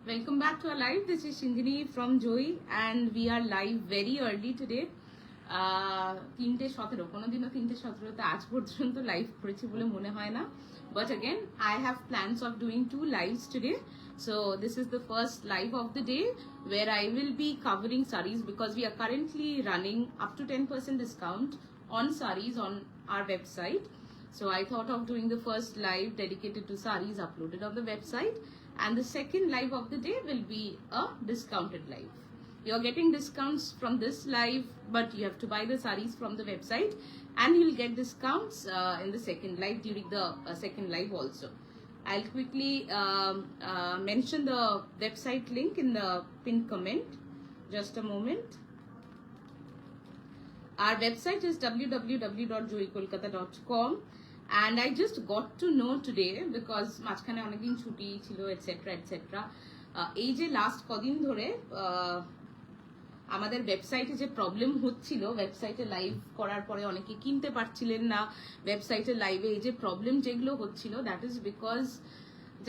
Welcome back to our live. This is Shindini from Joy and we are live very early today. 3:17 কোনোদিনও 3:17 আজ পর্যন্ত live করেছি বলে মনে হয় না, but again I have plans of doing 2 lives today. So this is the first live of the day where I will be covering sarees because we are currently running up to 10% discount on sarees on our website. So I thought of doing the first live dedicated to sarees uploaded on the website, and the second live of the day will be a discounted live. You're getting discounts from this live, but you have to buy the sarees from the website and you'll get discounts in the second live during the second live also. I'll quickly mention the website link in the pinned comment. Just a moment. Our website is www.joykolkata.com, and I just got to know today because মাঝখানে অনেকদিন ছুটি ছিল etcetera etcetera, এই যে last কদিন ধরে আমাদের ওয়েবসাইটে যে প্রবলেম হচ্ছিল, ওয়েবসাইটে লাইভ করার পরে অনেকে কিনতে পারছিলেন না, ওয়েবসাইটে লাইভে এই যে প্রবলেম যেগুলো হচ্ছিল, দ্যাট ইজ বিকজ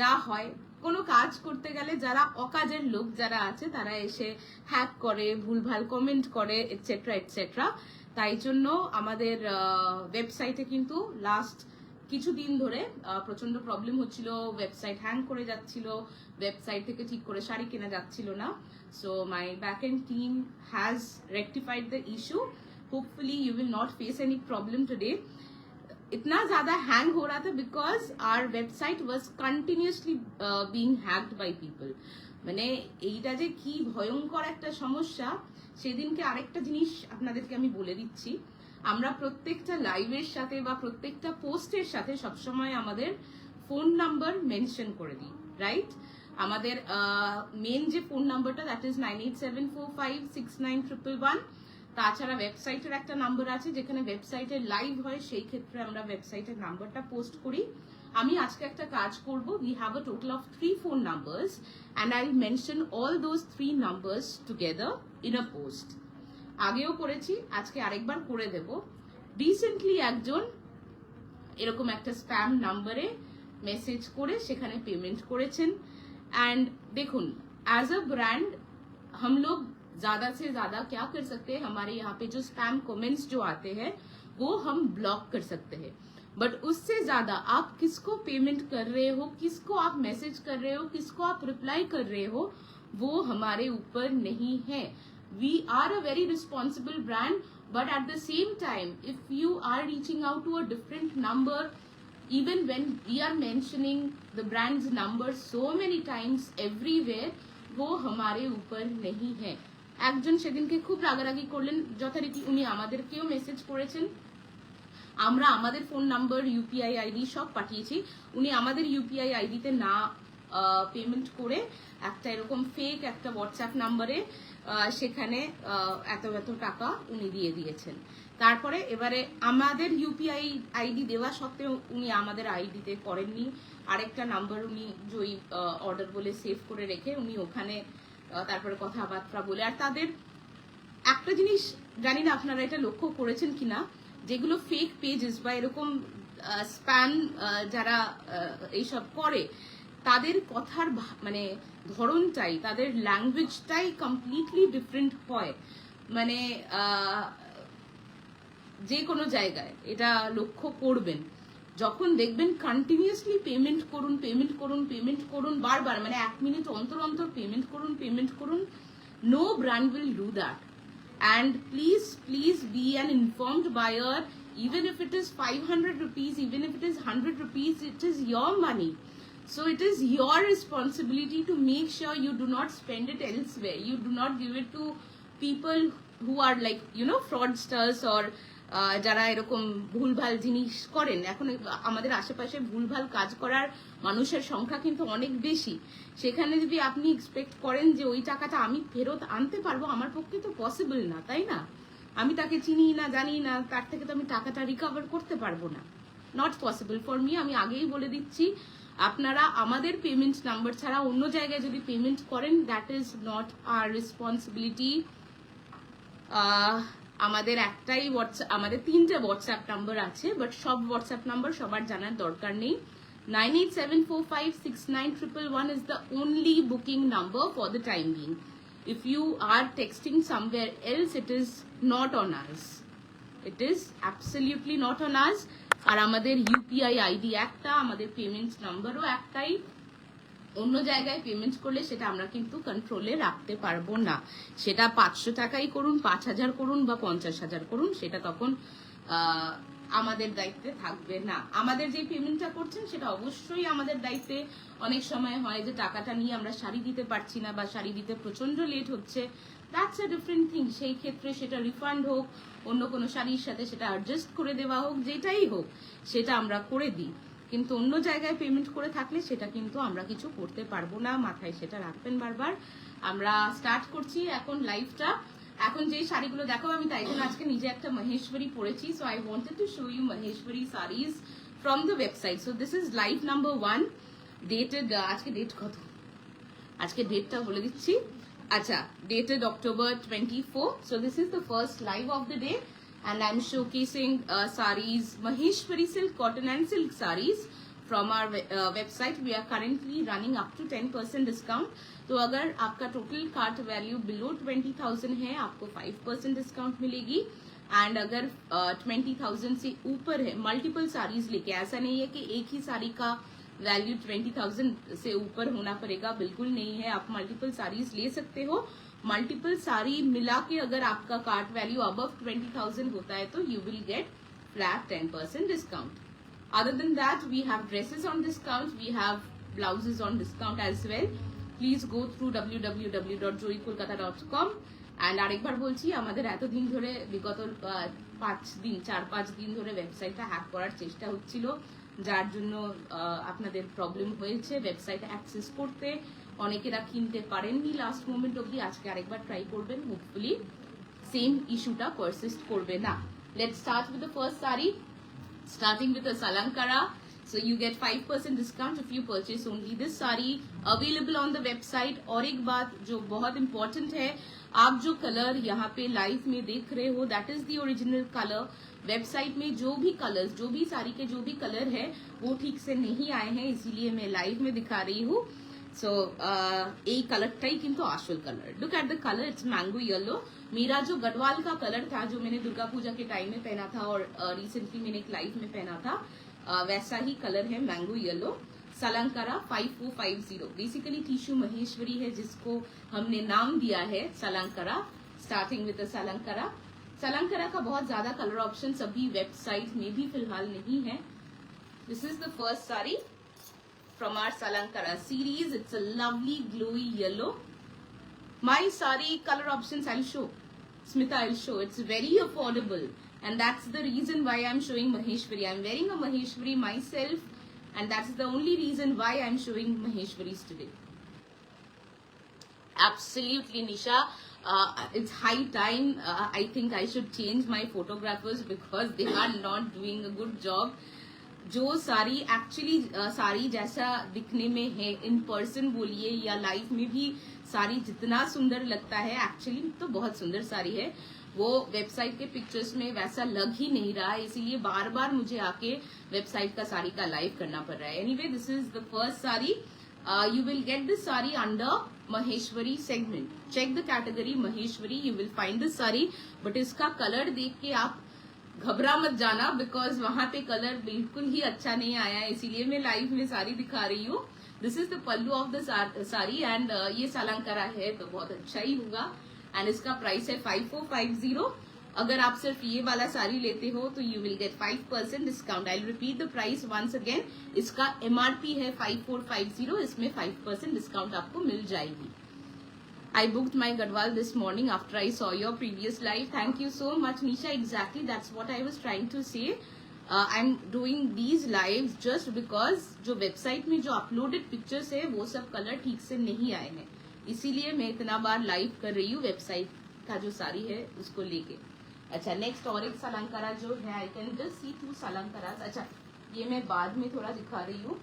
যা হয় কোনো কাজ করতে গেলে যারা অকাজের লোক যারা আছে তারা এসে হ্যাক করে, ভুলভাল কমেন্ট করে এটসেট্রা এটসেট্রা। তাই জন্য আমাদের ওয়েবসাইটে কিন্তু লাস্ট কিছুদিন ধরে প্রচন্ড প্রবলেম হচ্ছিল, ওয়েবসাইট হ্যাং করে যাচ্ছিল, ওয়েবসাইট থেকে ঠিক করে শাড়ি কেনা যাচ্ছিল না। So my backend team has rectified the issue. Hopefully you will not face any problem today. इतना ज़्यादा hang हो रहा था because our website was continuously being hacked by people. মানে এইটা যে কি ভয়ঙ্কর একটা সমস্যা, সেদিনকে আরেকটা জিনিস আপনাদেরকে আমি বলে দিচ্ছি। আমরা প্রত্যেকটা লাইভের সাথে বা প্রত্যেকটা পোস্টের সাথে সবসময় আমাদের ফোন নাম্বার মেনশন করে দিই, রাইট? আমাদের মেন যে ফোন নাম্বারটা দ্যাট ইজ 9874569111। তাছাড়া ওয়েবসাইটের একটা নাম্বার আছে যেখানে ওয়েবসাইটে লাইভ হয়, সেই ক্ষেত্রে আমরা ওয়েবসাইটের নাম্বারটা পোস্ট করি। আমি আজকে একটা কাজ করব, we have a total of 3 phone numbers and I will mention all those 3 numbers together in a post. আগেও করেছি, আজকে আরেকবার করে দেব। রিসেন্টলি একজন এরকম একটা স্প্যাম নাম্বারে মেসেজ করে সেখানে পেমেন্ট করেছেন। एंड देखो एज अ ब्रांड हम लोग ज्यादा से ज्यादा क्या कर सकते हैं, हमारे यहाँ पे जो स्पैम कमेंट्स जो आते हैं वो हम ब्लॉक कर सकते हैं, बट उससे ज्यादा आप किसको पेमेंट कर रहे हो, किसको आप मैसेज कर रहे हो, किसको आप रिप्लाई कर रहे हो, वो हमारे ऊपर नहीं है। We are a very responsible brand, but at the same time if you are reaching out to a different number, even when we are mentioning the brand's number so many times everywhere, वो हमारे ऊपर नहीं है। একজন সেদিনকে খুব রাগারাগি করলেন, যথারীতি উনি আমাদেরকেও মেসেজ করেছেন, আমরা আমাদের ফোন নাম্বার ইউপিআই আইডি সব পাঠিয়েছি, উনি আমাদের ইউপিআই আইডিতে না পেমেন্ট করে একটা এরকম ফেক একটা হোয়াটসঅ্যাপ নাম্বারে সেখানে এত এত টাকা উনি দিয়ে দিয়েছেন। তারপরে এবারে আমাদের ইউপিআই আইডি দেওয়া সত্ত্বেও উনি আমাদের আইডিতে করেননি, আরেকটা নাম্বার উনি জয়ী অর্ডার বলে সেভ করে রেখে উনি ওখানে তারপরে কথাবার্তা বলে। আর তাদের একটা জিনিস জানি না আপনারা এটা লক্ষ্য করেছেন কিনা, যেগুলো ফেক পেজেস বা এরকম স্প্যাম যারা এইসব করে, তাদের কথার মানে ধরনটাই, তাদের ল্যাঙ্গুয়েজটাই কমপ্লিটলি ডিফারেন্ট হয়। মানে যে কোনো জায়গায় এটা লক্ষ্য করবেন, যখন দেখবেন কন্টিনিউয়াসলি পেমেন্ট করুন পেমেন্ট করুন পেমেন্ট করুন বারবার, মানে 1 মিনিট অন্তর অন্তর পেমেন্ট করুন, no brand will do that. And please be an informed buyer, even if it is 500 rupees, even if it is 100 rupees, it is your money. So it is your responsibility to make sure you do not spend it elsewhere. You do not give it to people who are like, you know, fraudsters or যারা এরকম ভুলভাল জিনিস করেন। এখন আমাদের আশেপাশে ভুলভাল কাজ করার মানুষের সংখ্যা কিন্তু অনেক বেশি। সেখানে যদি আপনি এক্সপেক্ট করেন যে ওই টাকাটা আমি ফেরত আনতে পারবো, আমার পক্ষে তো পসিবল না, তাই না? আমি তাকে চিনি না, জানি না, তার থেকে তো আমি টাকাটা রিকভার করতে পারবো না। Not possible for me. আমি আগেই বলে দিচ্ছি, আপনারা আমাদের পেমেন্ট নাম্বার ছাড়া অন্য জায়গায় যদি পেমেন্ট করেন, that is not our responsibility. আমাদের একটাই আমাদের 3টে হোয়াটসঅ্যাপ নাম্বার আছে, বাট সব হোয়াটসঅ্যাপ নাম্বার সবার জানার দরকার নেই। 9874569111 is the only booking number for the time being. If you are texting somewhere else, it is not on us. It is absolutely not on us. আর আমাদের UPI ID একটা, আমাদের payment নাম্বারও একটাই। অন্য জায়গায় পেমেন্ট করলে সেটা আমরা কিন্তু কন্ট্রোলে রাখতে পারবো না। সেটা 500 টাকাই করুন, 5000 করুন বা 50,000 করুন, সেটা তখন আমাদের দায়িত্বে থাকবে না। আমাদের যে পেমেন্টটা করছেন সেটা অবশ্যই আমাদের দায়িত্বে। অনেক সময় হয় যে টাকাটা নিয়ে আমরা শাড়ি দিতে পারছি না বা শাড়ি দিতে প্রচন্ড লেট হচ্ছে, দ্যাটস আ ডিফারেন্ট থিং। সেই ক্ষেত্রে সেটা রিফান্ড হোক, অন্য কোনো শাড়ির সাথে সেটা অ্যাডজাস্ট করে দেওয়া হোক, যেটাই হোক সেটা আমরা করে দিই। কিন্তু অন্য জায়গায় পেমেন্ট করে থাকলে সেটা কিন্তু আমরা কিছু করতে পারবো না, মাথায় সেটা রাখবেন বারবার। আমরা স্টার্ট করছি এখন লাইভটা। এখন যে শাড়িগুলো দেখো, আমি তাই জন্য আজকে নিজে একটা মহেশ্বরী পরেছি। So I wanted to show you Maheshwari saris from the website. So this is live number 1, dated, আজকে ডেট কত, আজকে ডেটটা বলে দিচ্ছি। আচ্ছা, dated October 24. So this is the first live of the day and I'm showcasing sarees, Maheshwari silk, cotton and silk sarees from our website. We are currently running up to 10% discount. तो अगर आपका total cart value below 20,000 है, आपको 5% discount मिलेगी। And अगर 20,000 से ऊपर है, मल्टीपल साड़ीज लेके, ऐसा नहीं है कि एक ही साड़ी का वैल्यू 20,000 से ऊपर होना पड़ेगा, बिल्कुल नहीं है। आप मल्टीपल साड़ीज ले सकते हो। मल्टीपल साड़ी मिला के अगर आपका कार्ट वैल्यू अबव 20,000 होता है तो you will get flat 10% discount. Other than that we have dresses on discount, we have blouses on discount as well. Please go through www.joykolkata.com। And আরেকবার বলছি, আমাদের এতদিন ধরে বিগত 4-5 দিন ধরে ওয়েবসাইটটা হ্যাক করার চেষ্টা হচ্ছিল, যার জন্য আপনাদের প্রবলেম হয়েছে ওয়েবসাইট অ্যাক্সেস করতে। অনেকেরা কিনতে পারেননি লাস্ট মোমেন্ট অবধি। আজকে আরেকবার ট্রাই করবেন, হোপফুলি সেম ইস্যুটা পারসিস্ট করবে না। Let's start with the first sari, starting with a Salankara. So you get 5% discount if you purchase only this saree, available on the website। और एक बात जो बहुत important है, आप जो कलर यहाँ पे लाइव में देख रहे हो, that is the original color। Website में जो भी कलर्स, जो भी साड़ी के जो भी कलर है वो ठीक से नहीं आए हैं, इसीलिए मैं लाइव में दिखा रही हूँ। सो এই কালারটাই কিন্তু আসল colour. Look at the colour, it's mango yellow. मेरा जो गढ़वाल का कलर था, जो मैंने दुर्गा पूजा के टाइम में पहना था और रिसेंटली मैंने एक लाइव में पहना था, वैसा ही कलर है, mango yellow. Salankara 5450 basically tissue Maheshwari है, जिसको हमने नाम दिया है सलंकारा। Starting with सलंकारा। सलंकारा का बहुत ज्यादा कलर ऑप्शन सभी वेबसाइट में भी फिलहाल नहीं है। This is the first sari from our Salankara series. It's a lovely glowy yellow. My sari colour options I will show, Smita, I'll show. It's very affordable and that's the reason why I'm showing Maheshwari. I'm wearing a Maheshwari myself and that's the only reason why I'm showing Maheshwaris today. Absolutely, Nisha. It's high time. I think I should change my photographers because they are not doing a good job. जो sari actually sari जैसा दिखने में है, in person बोलिए या live में भी साड़ी जितना सुंदर लगता है, एक्चुअली तो बहुत सुंदर साड़ी है, वो वेबसाइट के पिक्चर्स में वैसा लग ही नहीं रहा है। इसीलिए बार बार मुझे आके वेबसाइट का साड़ी का लाइव करना पड़ रहा है। Anyway, this is the first sari. You will get this sari under Maheshwari segment. Check the category Maheshwari, you will find this sari. But इसका कलर देख के आप घबरा मत जाना, बिकॉज वहां पे कलर बिल्कुल ही अच्छा नहीं आया है, इसीलिए मैं लाइव में साड़ी दिखा रही हूँ। This is the pallu of the sari and ये सलंकारा है तो बहुत अच्छा ही होगा। एंड इसका प्राइस है 5450। अगर आप सिर्फ ये वाला साड़ी लेते हो तो you will get 5% discount. I will repeat the price once again. इसका एमआरपी है 5450, इसमें 5% डिस्काउंट आपको मिल जाएगी। I booked my Gadwal this morning after I saw your previous live. Thank you so much, Nisha. Exactly, that's what I was trying to say. I'm doing these lives just because जो website में जो uploaded pictures है वो सब colour ठीक से नहीं आए हैं, इसीलिए मैं इतना बार लाइव कर रही हूँ वेबसाइट का जो साड़ी है उसको लेके। अच्छा, नेक्स्ट और एक सलंकारा जो है, आई कैन जस्ट सी 2 सलंकारास। अच्छा, ये मैं बाद में थोड़ा दिखा रही हूँ।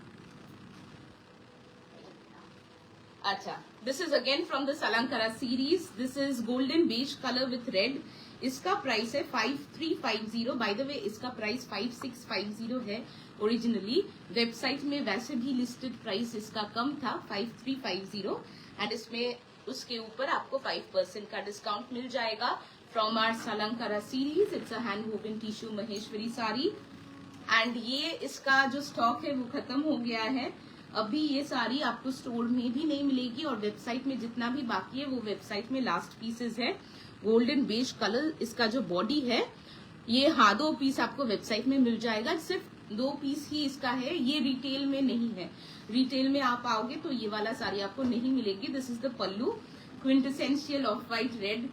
अच्छा, this is again from the Salankara series. This is golden beige colour with red. इसका प्राइस है 5350. बाय द वे इसका प्राइस 5650 है ओरिजिनली. वेबसाइट में वैसे भी लिस्टेड प्राइस इसका कम था 5350 एंड इसमें उसके ऊपर आपको 5% का डिस्काउंट मिल जाएगा from our Salankara series. It's a hand woven tissue Maheshwari sari and ये इसका जो स्टॉक है वो खत्म हो गया है. अभी ये साड़ी आपको स्टोर में भी नहीं मिलेगी और वेबसाइट में जितना भी बाकी है वो वेबसाइट में लास्ट पीसेस है. गोल्डन बेज कलर इसका जो बॉडी है ये, हाँ 2 पीस आपको वेबसाइट में मिल जाएगा. सिर्फ 2 पीस ही इसका है, ये रिटेल में नहीं है. रिटेल में आप आओगे तो ये वाला साड़ी आपको नहीं मिलेगी. This is the pallu, quintessential of white red.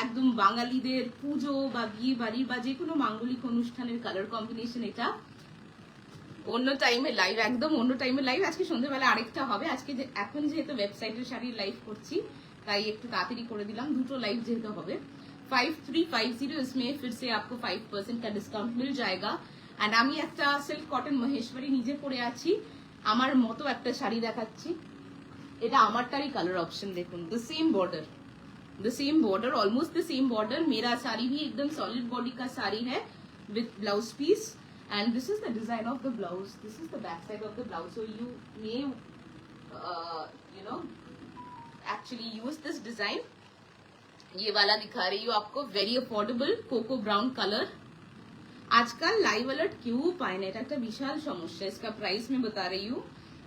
একদম বাঙালিদের পুজো বা বিয়ে বাড়ি বা যে কোনো মাঙ্গলিক অনুষ্ঠানের কালার কম্বিনেশন. এটা অন্য টাইমে লাইভ, একদম অন্য টাইমে লাইভ. আজকে সন্ধ্যেবেলা আরেকটা হবে. আজকে এখন যেহেতু ওয়েবসাইটের শাড়ির লাইভ করছি তাই একটু তাড়াতাড়ি করে দিলাম, 2টো লাইভ যেহেতু হবে. 5350 इसमें फिर से आपको 5% का डिस्काउंट मिल जाएगा. एंड আমি একটা সিল্ক কটন মহেশ্বরী নিজে পরে আছি, আমার মতো একটা শাড়ি দেখাচ্ছি. এটা আমারটারই কালার অপশন দেখুন. The same border, almost the same border. मेरा साड़ी भी एकदम सॉलिड बॉडी का साड़ी है with blouse piece and this is the design of the blouse. This is the back side of the blouse. So you may you know actually use this design. ये वाला दिखा रही हूँ आपको, very affordable coco brown colour. आजकल live alert क्यों पाए ना, এটা একটা বিশাল সমস্যা. इसका प्राइस मैं बता रही हूँ.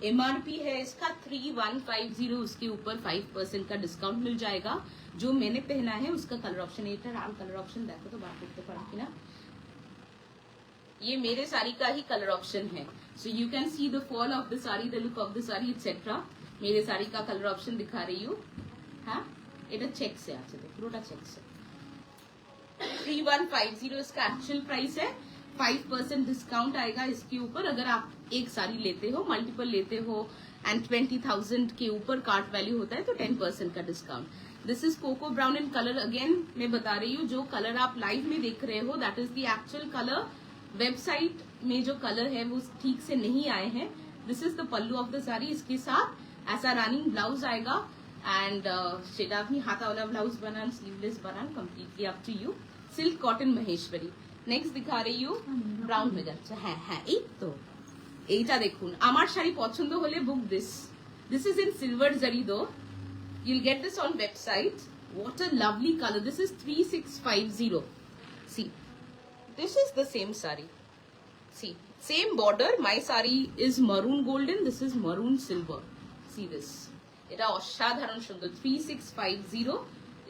एमआरपी है इसका 3150. उसके ऊपर 5% का डिस्काउंट मिल जाएगा. जो मैंने पहना है उसका कलर ऑप्शन, এটা আর कलर ऑप्शन देखो तो बात करते पारो कि ना. ये मेरे साड़ी का ही कलर ऑप्शन है. So you can see the fall of the sari, the look of the sari etcetera. मेरे साड़ी का कलर ऑप्शन दिखा रही हूँ. हाँ, এটা চেক से আছে, পুরোটা চেক से. 3150 इसका एक्चुअल प्राइस है. 5% डिस्काउंट आएगा इसके ऊपर अगर आप एक साड़ी लेते हो, मल्टीपल लेते हो एंड 20,000 के ऊपर कार्ट वैल्यू होता है तो 10% का discount. This is coco brown in colour. Again मैं बता रही हूँ, जो कलर आप लाइव में देख रहे हो that is the actual colour. Website में जो कलर है वो ठीक से नहीं आए हैं. This is the pallu of the sari. इसके साथ ऐसा रनिंग ब्लाउज आएगा एंड সেটা আপনি হাতাওয়ালা ব্লাউজ বানান, স্লিভলেস বানান, completely up to you. Silk cotton Maheshwari. Next দিখা रही हूँ, ব্রাউন হয়ে যাচ্ছে. হ্যাঁ হ্যাঁ, এই তো এইটা দেখুন. আমার শাড়ি পছন্দ হলে book this. This is in silver জারি দো. You'll get this on website. What a lovely color. This is 3650. See, this is the same sari. See, same border. My sari is maroon golden. This is maroon silver. See this. এটা অসাধারণ সুন্দর. 3650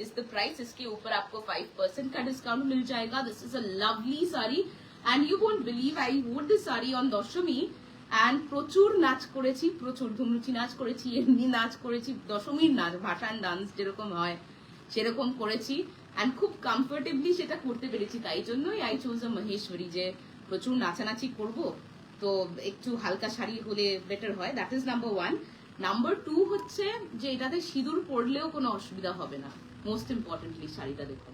is the price. इसके ऊपर आपको 5% का discount मिल जाएगा. This is a lovely sari and you won't believe I wore this sari on Dashami and প্রচুর নাচ করেছি, প্রচুর ধুমরুচি নাচ করেছি, এমনি নাচ করেছি, দশমীর নাচ, ভাসান ডান্স যেরকম হয় সেরকম করেছি and খুব কমফোর্টেবলি সেটা করতে পেরেছি. তাই জন্যই I chose a মহেশ্বরী, যে প্রচুর নাচানাচি করব তো একটু হালকা শাড়ি হলে বেটার হয়. That is number 1. নাম্বার 2 হচ্ছে যে এটাতে সিঁদুর পরলেও কোনো অসুবিধা হবে না. মোস্ট ইম্পর্টেন্টলি শাড়িটা দেখুন.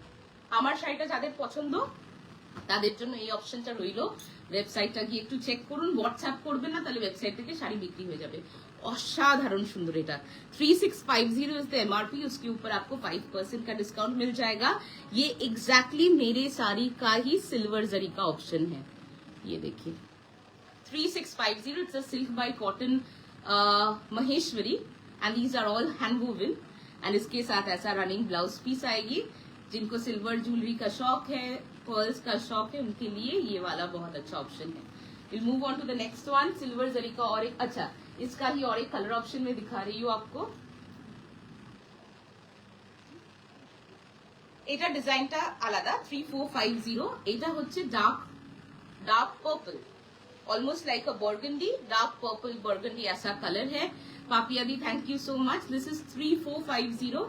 আমার শাড়িটা যাদের পছন্দ তাদের জন্য এই অপশনটা রইলো. ওয়েবসাইটটা গিয়ে একটু চেক করুন. হোয়াটসঅ্যাপ করবেন না তাহলে ওয়েবসাইট থেকে শাড়ি বিক্রি হয়ে যাবে. অসাধারণ সুন্দর. এটা 3650 इज द एमआरपी. उसके ऊपर आपको 5% का डिस्काउंट मिल जाएगा. ये एग्जैक्टली मेरे साड़ी का ही सिल्वर जरी का ऑप्शन है. ये देखिए 3650. It's a silk by cotton Maheshwari and these are all hand woven and इसके साथ ऐसा रनिंग ब्लाउज पीस आएगी. जिनको सिल्वर ज्वेलरी का शौक है, पर्ल्स का शौक है, उनके लिए ये वाला बहुत अच्छा ऑप्शन है. Will move on to the next one. Silver जरी का और एक, अच्छा इसका ही और एक कलर ऑप्शन में दिखा रही हूँ आपको. এটা ডিজাইনটা আলাদা. 3450. এটা হচ্ছে dark purple, almost like a burgundy. Dark purple burgundy ऐसा कलर है. Papiya di thank you so much. This is 3450.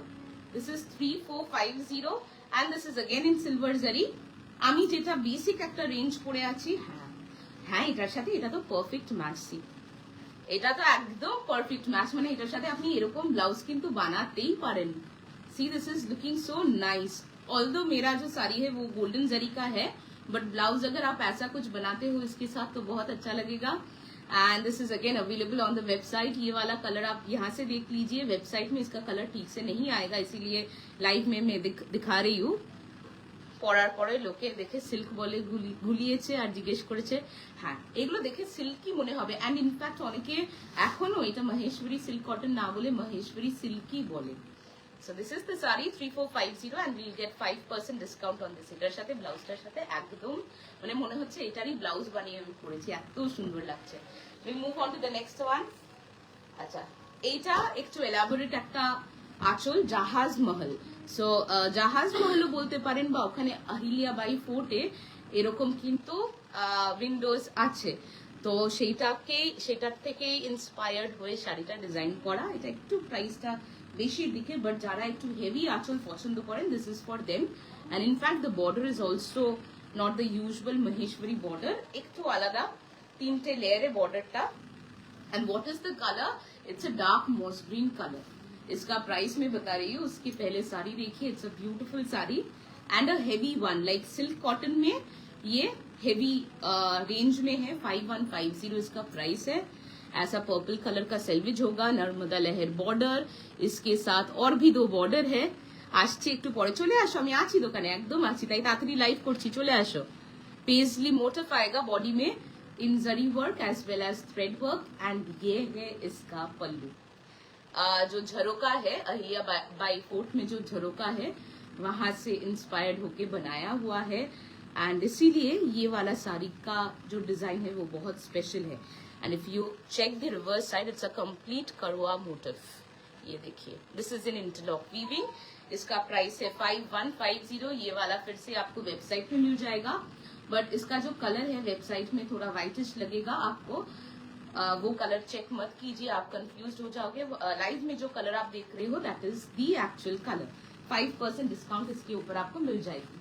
This is 3450 and this is again in silver zari. আমি যেটা বেসিক একটা রেঞ্জ পরে আছি, হ্যাঁ হ্যাঁ এটার সাথে এটা তো পারফেক্ট ম্যাচ. সি, এটা তো একদম পারফেক্ট ম্যাচ. মানে এটার সাথে আপনি এরকম ব্লাউজ কিন্তু বানাতেই পারেন. See this is looking so nice. Although मेरा जो साड़ी है वो गोल्डन जरी का है बट ब्लाउज अगर आप ऐसा कुछ बनाते हो इसके साथ तो बहुत अच्छा लगेगा. And this is again available on the website. ये वाला कलर आप यहाँ से देख लीजिए, वेबसाइट में इसका कलर ठीक से नहीं आएगा, इसीलिए लाइव में मैं दिखा रही हूँ। পরার পরে লোকে দেখে সিল্ক বলে গুলিয়েছে আর জিজ্ঞেস করেছে, হ্যাঁ এগুলো দেখে সিল্কই মনে হবে। অ্যান্ড ইনফ্যাক্ট অনেকে এখনো এটা মহেশ্বরী সিল্ক কটন না বলে মহেশ্বরী সিল্কই বলে। So this is the saree 3450 and we'll get 5% discount on this। এটার সাথে ব্লাউজটার সাথে একদম মানে মনে হচ্ছে এটারই ব্লাউজ বানিয়ে আমি পরেছি, এত সুন্দর লাগছে। We'll move on to the next one। আচ্ছা, এইটা একটু এলাবোরেট একটা আঁচল, জাহাজ মহল। সো জাহাজ মহলও বলতে পারেন, বা ওখানে আহিলিয়া বাই ফোর্টে এরকম কিন্তু উইন্ডোজ আছে, তো সেটার থেকে ইন্সপায়ার্ড হয়ে শাড়িটা ডিজাইন করা। এটা একটু প্রাইসটা বেশির দিকে, বাট যারা একটু হেভি আঁচল পছন্দ করেন, this is for them. And in fact the border is also not the usual Maheshwari border, একটু আলাদা, 3টে লেয়ারে বর্ডারটা। And what is the colour? It's a dark moss green colour. इसका प्राइस मैं बता रही हूँ, उसकी पहले साड़ी देखिए, it's a beautiful sari and a heavy one, like silk cotton में ये हेवी रेंज में है। 5150 इसका प्राइस है। ऐसा पर्पल कलर का सेल्वेज होगा, नर्मदा लहर बॉर्डर, इसके साथ और भी 2 बॉर्डर है। আসছে একটু পরে, চলে আসো, আমি আছি দোকানে, একদম আছি, তাই তাড়াতাড়ি লাইভ করছি, চলে আসো। पेजली मोटिफ आएगा बॉडी में इन zari work as well as thread work. And ये है इसका पल्लू, जो झरोका है अहिल्या बाई फोर्ट में जो झरोका है वहां से इंस्पायर्ड होके बनाया हुआ है। एंड इसीलिए ये वाला साड़ी का जो डिजाइन है वो बहुत स्पेशल है। And if you check the reverse side, it's a complete karwa motif. ये देखिए, this is in interlock weaving. इसका प्राइस है 5150। ये वाला फिर से आपको वेबसाइट में मिल जाएगा, बट इसका जो कलर है वेबसाइट में थोड़ा व्हाइटिश लगेगा आपको, वो कलर चेक मत कीजिए, आप कंफ्यूज हो जाओगे। लाइव में जो कलर आप देख रहे हो that is the actual colour. 5% discount इसके ऊपर आपको मिल जाएगी।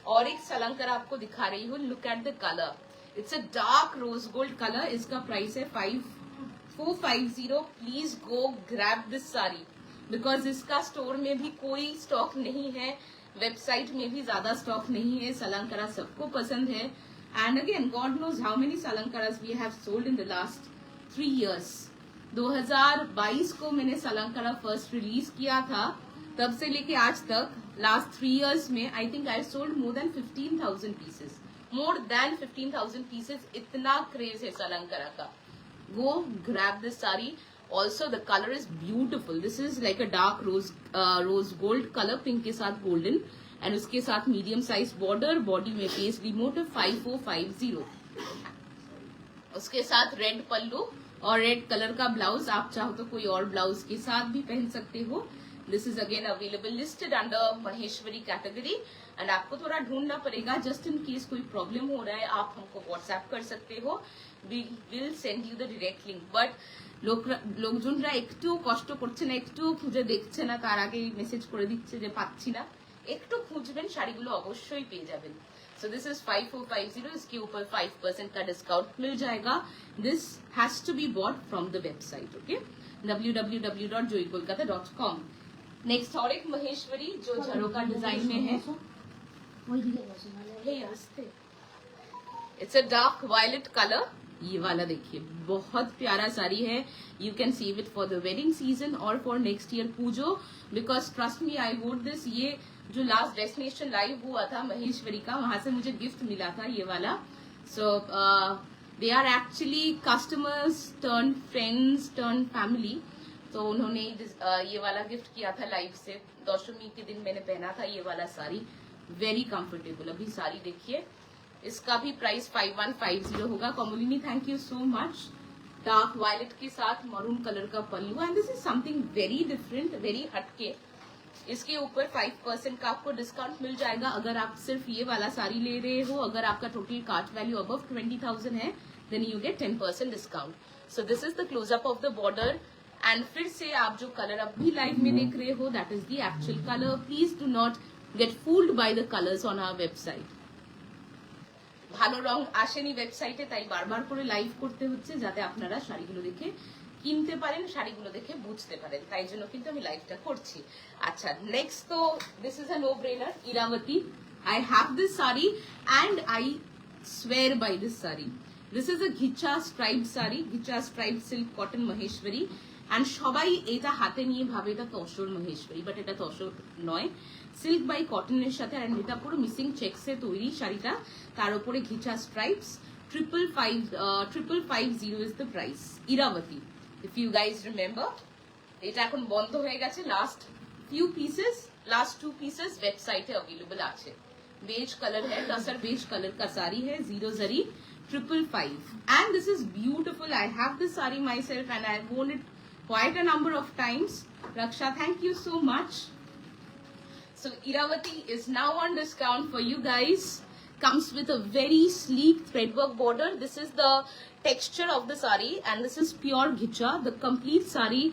और एक सलंकर आपको दिखा रही हूँ, look at the colour, it's a dark rose gold colour. इसका प्राइस है 5450। Please go grab this sari, because इसका स्टोर में भी कोई स्टॉक नहीं है, वेबसाइट में भी ज्यादा स्टॉक नहीं है। सलंकरा सबको पसंद है। And again God knows how many Salankaras we have sold in the last 3 years। 2022 को मैंने सलंकरा फर्स्ट रिलीज किया था, तब से लेके आज तक लास्ट 3 years में I think I sold more than 15,000 pieces, more than 15,000 pieces. इतना क्रेज है सलंकरा का। Go grab this saree. Also the color is beautiful. This is like a dark rose gold color, pink के साथ golden, and उसके साथ medium size border, body में paisley motif। 5450। उसके साथ रेड पल्लू और रेड कलर का ब्लाउज। आप चाहो तो कोई और ब्लाउज के साथ भी पहन सकते हो। This is again available, listed under Maheshwari category. And आपको थोड़ा ढूंढना पड़ेगा, जस्ट इन केस कोई प्रॉब्लम हो रहा है आप हमको व्हाट्सएप कर सकते हो, we will send you the direct link. But লোকজনরা একটু কষ্ট করছে না, একটু খুঁজে দেখছে না, তার আগেই মেসেজ করে দিচ্ছে যে পাচ্ছি না। একটু খুঁজবেন, শাড়িগুলো অবশ্যই পেয়ে যাবেন। So this is 5450। इसके ऊपर 5% का डिस्काउंट मिल जाएगा। This has to be bought from the website, okay, www.joykolkata.com। Next और एक महेश्वरी जो झरोका डिजाइन में है, it's a dark violet colour. ये वाला देखिए, बहुत प्यारा साड़ी है। You can save it for the wedding season और for next year Pujo, because trust me I vote this. ये जो लास्ट डेस्टिनेशन लाइव हुआ था महेश्वरी का, वहां से मुझे गिफ्ट मिला था ये वाला। So they are actually customers turn friends turn family, तो उन्होंने ये वाला गिफ्ट किया था लाइव से। दशमी के दिन मैंने पहना था ये वाला साड़ी, वेरी कंफर्टेबल। अभी साड़ी देखिए, इसका भी प्राइस 5150 होगा। Kamalini thank you so much. Dark violet के साथ मरून कलर का pallu, and this is something very different, very हटके। इसके ऊपर 5% का आपको डिस्काउंट मिल जाएगा अगर आप सिर्फ ये वाला साड़ी ले रहे हो। अगर आपका टोटल कार्ट वैल्यू अबव 20,000 है, then you get 10% discount. So this is the close up of the border. And फिर से आप जो कलर अभी लाइव में देख रहे हो, that is the actual colour. Please do not get fooled by the colours on our website. ভালো রং আসেনি ওয়েবসাইটে, তাই বারবার করে লাইভ করতে হচ্ছে যাতে আপনারা শাড়িগুলো দেখে কিনতে পারেন, শাড়িগুলো দেখে বুঝতে পারেন, তাই জন্য কিন্তু আমি লাইভটা করছি। আচ্ছা, নেক্সট তো this is a no brainer, Irawati. I have this sari and I swear by this saree। This is a ghicha striped sari, ghicha striped silk cotton maheshwari, and সবাই এটা হাতে নিয়ে ভাবে এটা তসর মহেশ্বরী, বাট এটা তসর নয়, সিল্ক বাই কটনের সাথে, and এটা পুরো মিসিং চেকসে তৈরি শাড়িটা, তার উপরে ঘিচা stripes. 550 is the price. Iravati, if you guys remember, এটা এখন বন্ধ হয়ে গেছে, লাস্ট टू पीसेस वेबसाइट है अवेलेबल আছে। बेज कलर है, टसर बेज कलर का साड़ी है, 0 जरी, 555, and this is beautiful. I have this saree myself and I have worn it quite a number of times. Raksha, thank you so much. So Iravati is now on discount for you guys. Comes with a very sleek threadwork border. This is the texture of the saree, and this is pure ghicha. The complete saree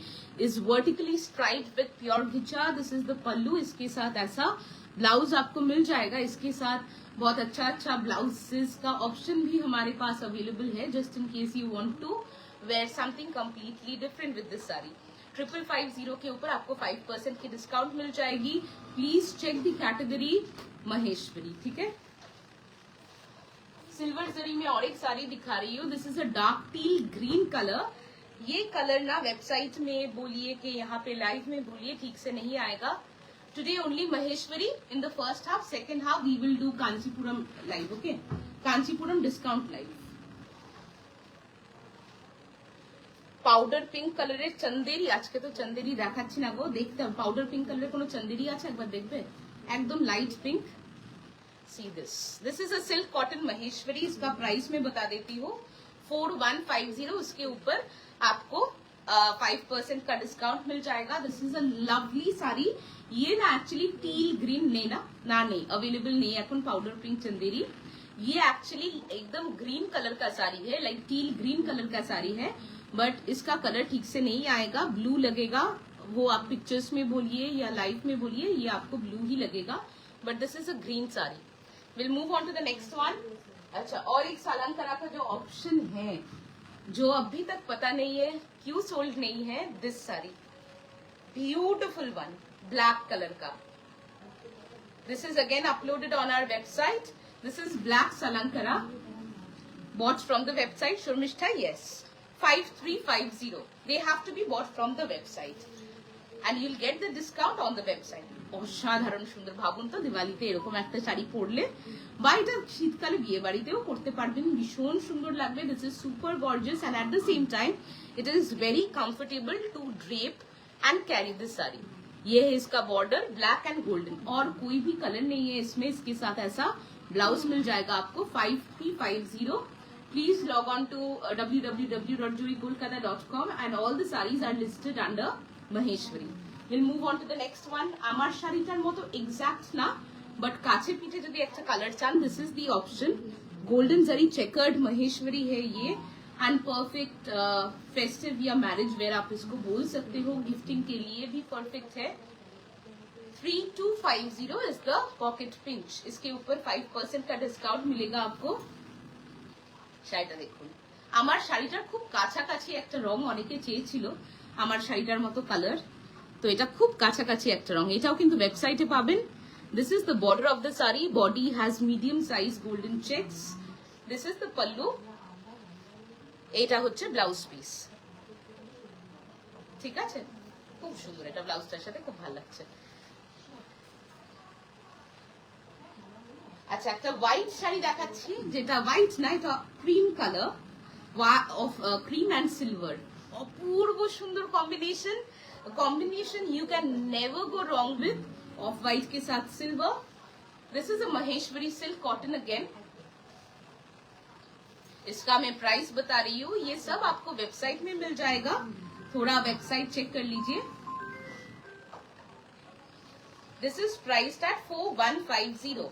is vertically striped with pure ghicha. This is the pallu. इसके साथ ऐसा blouse आपको मिल जाएगा। इसके साथ बहुत अच्छा blouses का ऑप्शन भी हमारे पास अवेलेबल है, just in case you want to wear something completely different with this sari. 550 के ऊपर आपको 5% की डिस्काउंट मिल जाएगी। Please check the category Maheshwari, ठीक है। सिल्वर जरी में और एक साड़ी दिखा रही हूँ। This is a dark till green colour. ये कलर ना वेबसाइट में बोलिए कि यहाँ पे लाइव में बोलिए, ठीक से नहीं आएगा। Today only Maheshwari in the first half, second half we will do Kanchipuram live, okay. Kanchipuram discount live. Powder pink কালারের চন্দেরি, আজকে তো চন্দেরি দেখাচ্ছি না গো, দেখতে হবে পাউডার পিঙ্ক কালারের কোনো চন্দেরি আছে, একবার দেখবে, একদম light pink. See this is a silk cotton Maheshwari. इसका प्राइस मैं बता देती हूँ, 4150। उसके ऊपर आपको 5% का डिस्काउंट मिल जाएगा। This is a lovely sari. ये ना एक्चुअली टील ग्रीन नहीं अवेलेबल नहीं है এখন पाउडर पिंक चंदेरी। ये एक्चुअली एकदम ग्रीन कलर का साड़ी है, लाइक टील ग्रीन कलर का साड़ी है, बट इसका कलर ठीक से नहीं आएगा, ब्लू लगेगा। वो आप पिक्चर्स में बोलिए या लाइव में बोलिए, ये आपको ब्लू ही लगेगा, but this is a green sari. Will move on to the next one. अच्छा, और एक सालंकरा का जो ऑप्शन है, जो अभी तक पता नहीं है क्यों सोल्ड नहीं है, this sari beautiful one, black colour का। This is again uploaded on our website. This is black Salankara, bought from the website Sharmishtha, yes. 5350, they have to be bought from the website and you'll get the discount on the website. অসাধারণ সুন্দর, ভাবুন তো দিওয়ালিতে এরকম একটা শাড়ি পরলে, বা এটা শীতকালে বিয়ে বাড়িতেও পরতে পারবেন, ভীষণ সুন্দর লাগবে। This is super gorgeous and at the same time it is very comfortable to drape and carry this saree. ये है इसका बॉर्डर, ब्लैक एंड गोल्डन, और कोई भी कलर नहीं है इसमें। इसके साथ ऐसा ब्लाउज मिल जाएगा आपको। 5350। Please log on to www.jurikolkata.com and all the sarees are listed under Maheshwari. We'll move on to the next one. আমার শাড়িটার মতো এক্সাক্ট না, বাট কাছে পিঠে যদি একটা কালার চান, this is the option. Golden zari checkered Maheshwari है ये, एंड परफेक्ट फेस्टिव या मैरिज वेयर आप इसको बोल सकते हो, गिफ्टिंग के लिए भी परफेक्ट है। 3250 इज द पॉकेट पिंच। इसके ऊपर 5% का डिस्काउंट मिलेगा आपको। শাড়িটা দেখুন, আমার শাড়িটার খুব কাছাকাছি একটা রং অনেকে চেয়েছিল, আমার শাড়িটার মতো কালার, তো এটা খুব কাছাকাছি একটা রং, এটাও কিন্তু ওয়েবসাইটে পাবেন। This is the border of the sari, body has medium size golden checks. This is the pallu, এটা হচ্ছে ব্লাউজ পিস, ঠিক আছে, খুব সুন্দর, এটা ব্লাউজটার সাথে খুব ভালো লাগছে। আচ্ছা, একটা হোয়াইট শাড়ি দেখাচ্ছি, যেটা হোয়াইট না, এটা cream colour off cream and silver. অপূর্ব সুন্দর combination you can never go wrong with. Off white के साथ सिल्वर। This is a Maheshwari silk cotton again. इसका मैं प्राइस बता रही हूँ, ये सब आपको वेबसाइट में मिल जाएगा, थोड़ा वेबसाइट चेक कर लीजिए। This is priced at 4150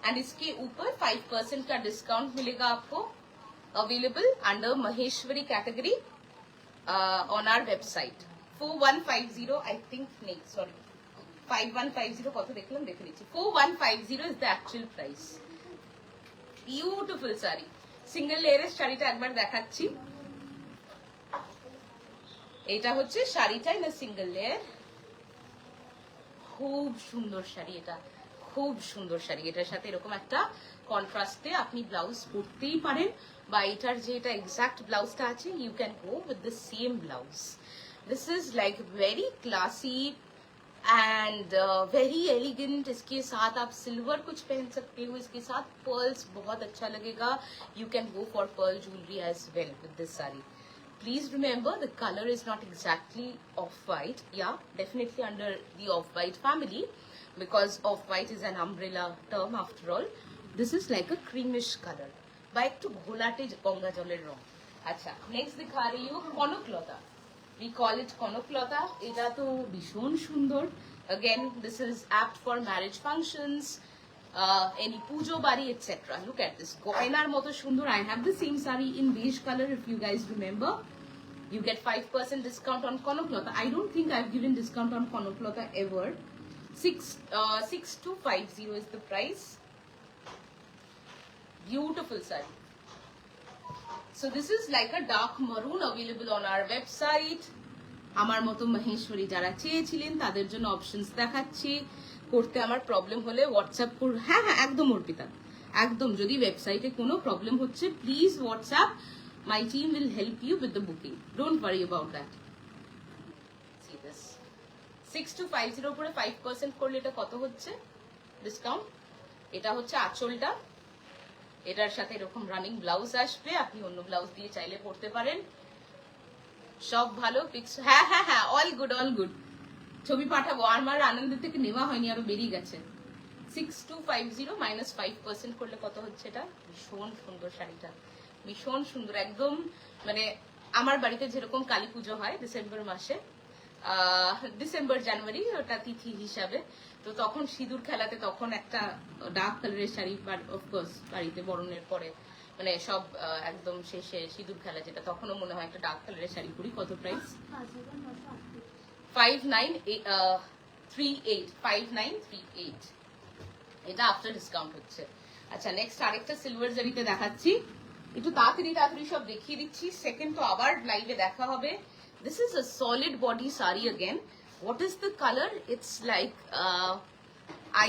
and इसके ऊपर 5% का डिस्काउंट मिलेगा आपको, available under Maheshwari category on our website. 4150 I think, नहीं सॉरी 5150 কত দেখলাম, দেখে নিচ্ছি। 4150 is the actual price. Beautiful sari, single লেয়ারের শাড়িটা একবার দেখাচ্ছি। এটা হচ্ছে শাড়িটা ইন সিঙ্গেল লেয়ার, খুব সুন্দর শাড়ি, এটা খুব সুন্দর শাড়ি, এটার সাথে এরকম একটা কন্ট্রাস্টে আপনি ব্লাউজ পরতেই পারেন, বা এটার যে এটা এক্সাক্ট ব্লাউজটা আছে you can go with the same blouse. This is like very classy and very elegant. इसके साथ आप सिल्वर कुछ पहन सकते हो, इसके साथ पर्ल्स बहुत अच्छा लगेगा। You can go for pearl jewellery as well with this sari. Please remember the color is not exactly off-white. Yeah, definitely under the off-white family, because off-white is an umbrella term after all. This is like a creamish color. By একটু ঘোলাটে গঙ্গা জলের রং। আচ্ছা, next দিখা रही हूँ Kanaklata. We call it Kanaklata. এটা তো ভীষণ সুন্দর। Again, this is apt for marriage functions, any pujo bari, etc. Look at this. গয়নার মতো সুন্দর। I have the same saree in beige color, if you guys remember. You get 5% discount on Konoklota. I don't think I've given discount on Konoklota ever. 6250 is the price. Beautiful saree. So this is like a dark maroon available on our website. আমার মতো মহেশ্বরী যারা চেয়েছিলেন তাদের জন্য options দেখাচ্ছি। করতে আমার problem হলে হোয়াটসঅ্যাপ কর। হ্যাঁ হ্যাঁ, একদম অর্পিতা, একদম। যদি ওয়েবসাইটে কোনো প্রবলেম হচ্ছে please WhatsApp. My team will help you with the booking. Don't worry about that. See this. 6250 উপরে 5% করলে এটা কত হচ্ছে ডিসকাউন্ট? এটা হচ্ছে আঁচলটা, এটার সাথে এরকম রানিং ব্লাউজ আসবে, আপনি অন্য ব্লাউজ দিয়ে চাইলে পরতে পারেন। সব ভালো পিক্স। হ্যাঁ হ্যাঁ হ্যাঁ, অল গুড অল গুড। ছবি পাঠাবো। আমার আনন্দ থেকে নেওয়া হয়নি, আরো বেরিয়ে গেছে। 6250 মাইনাস 5% করলে কত হচ্ছে? এটা ভীষণ সুন্দর শাড়িটা, ভীষণ সুন্দর একদম। মানে আমার বাড়িতে যেরকম কালী পুজো হয় ডিসেম্বর মাসে, ডিসেম্বর জানুয়ারি, ওটা তিথি হিসাবে, তো তখন সিঁদুর খেলাতে তখন একটা ডার্ক কালারের শাড়ি, অফকোর্স বাড়িতে বরণের পরে মানে সব একদম শেষে সিঁদুর খেলা যেটা, তখনও মনে হয় একটা ডার্ক কালারের শাড়ি পরি। কত প্রাইস? 5938। এটা আফটার ডিসকাউন্ট হচ্ছে। আচ্ছা, নেক্সট আরেকটা সিলভার জারিতে দেখাচ্ছি। একটু তাড়াতাড়ি তাড়াতাড়ি সব দেখিয়ে দিচ্ছি, সেকেন্ড তো আবার লাইভে দেখা হবে। This is a solid body saree again. What is the color? It's like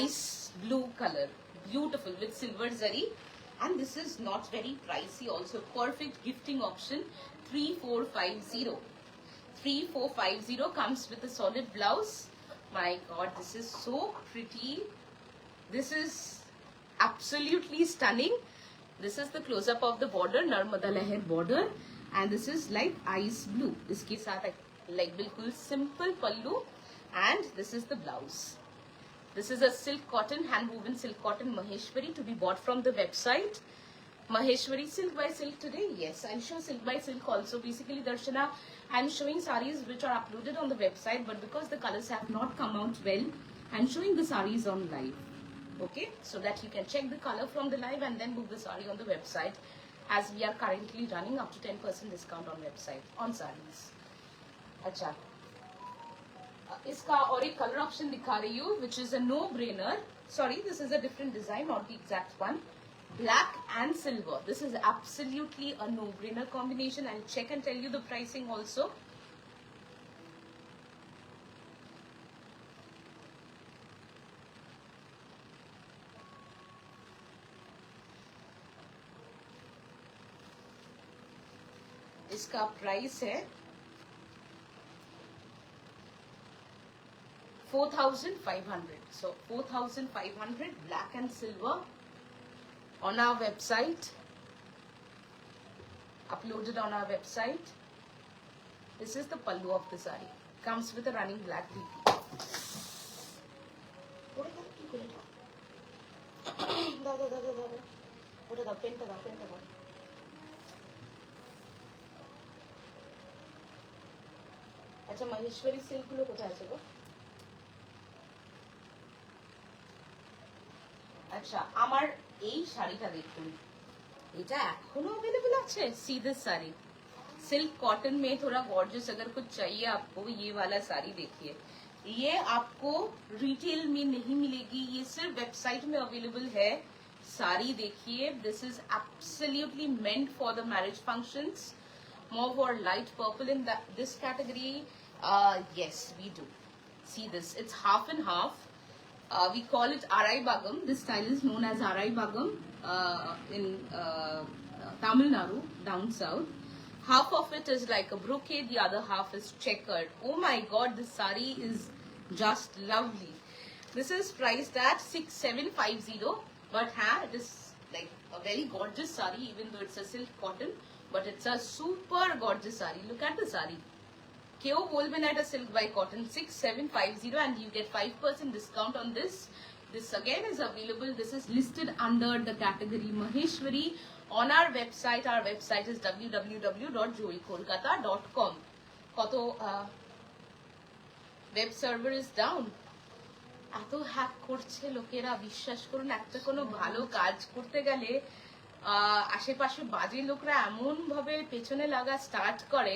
ice blue color, beautiful with silver zari, and this is not very pricey also. Perfect gifting option. 3450. 3450 comes with a solid blouse. My God, this is so pretty. This is absolutely stunning. This is the close-up of the border, Narmada Leher border, and this is like ice blue. इसके साथ like बिल्कुल simple pallu, and this is the blouse. This is a silk cotton, hand-woven silk cotton Maheshwari, to be bought from the website. Maheshwari Silk by Silk today. Yes, I'll show Silk by Silk also. Basically, Darshana, I'm showing sarees which are uploaded on the website, but because the colors have not come out well, I'm showing the sarees on live. Okay, so that you can check the color from the live and then book the saree on the website, as we are currently running up to 10% discount on website on sarees. अच्छा, इसका और एक color option दिखा रही हूँ, which is a no-brainer. Sorry, this is a different design, not the exact one. Black and silver. This is absolutely a no-brainer combination. I'll check and tell you the pricing also. इसका price है 4500. So 4500, black and silver, on our website, uploaded on our website. This is the pallu of the saree. Comes with a running black DP. আচ্ছা, Maheshwari silk গুলো কোথায় আছে গো? আচ্ছা, আমার এই শাড়িটা দেখুন, এটা এখনো अवेलेबल আছে। See this saree, silk cotton में थोड़ा गॉर्जियस अगर कुछ चाहिए आपको, ये वाला साड़ी देखिए। ये आपको रिटेल में नहीं मिलेगी, ये सिर्फ वेबसाइट में अवेलेबल है। साड़ी देखिए, this is absolutely meant for the marriage functions. Mauve or light purple in this category. Yes, we do. See this, it's half and half. We call it Arai Bagam. This style is known as Arai Bagam in Tamil Nadu, down south. Half of it is like a brocade, the other half is checkered. Oh my god, this sari is just lovely. This is priced at 6750, but it is like a very gorgeous sari, even though it's a silk cotton, but it's a super gorgeous sari. Look at the sari. Keo bolbe na eta silk by cotton. 6750 and you get 5% discount on this. This again is available. This is listed under the category Maheshwari on our website. Our website is www.joykolkata.com. Koto web server is down. এত hack করছে লোকেরা, বিশ্বাস করুন। একটা কোনো ভালো কাজ করতে গেলে আশেপাশে বাজে লোকরা এমন ভাবে পেছনে লাগা স্টার্ট করে।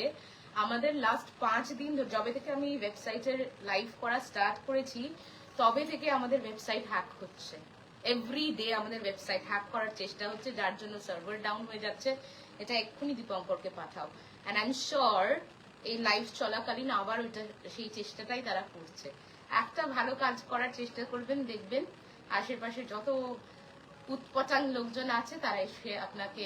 আমাদের লাস্ট 5 দিন যবে থেকে আমি ওয়েবসাইটের লাইভ করা স্টার্ট করেছি তবে থেকে আমাদের ওয়েবসাইট হ্যাক হচ্ছে। এভরি ডে আমাদের ওয়েবসাইট হ্যাক করার চেষ্টা হচ্ছে, যার জন্য সার্ভার ডাউন হয়ে যাচ্ছে। এটা এক্ষুনি দীপঙ্করকে পাঠাও। অ্যান্ড আই এম শিওর এই লাইভ চলাকালীন আবার ওইটা সেই চেষ্টাটাই তারা করছে। একটা ভালো কাজ করার চেষ্টা করবেন, দেখবেন আশেপাশে যত উৎপটাং লোকজন আছে তারা এসে আপনাকে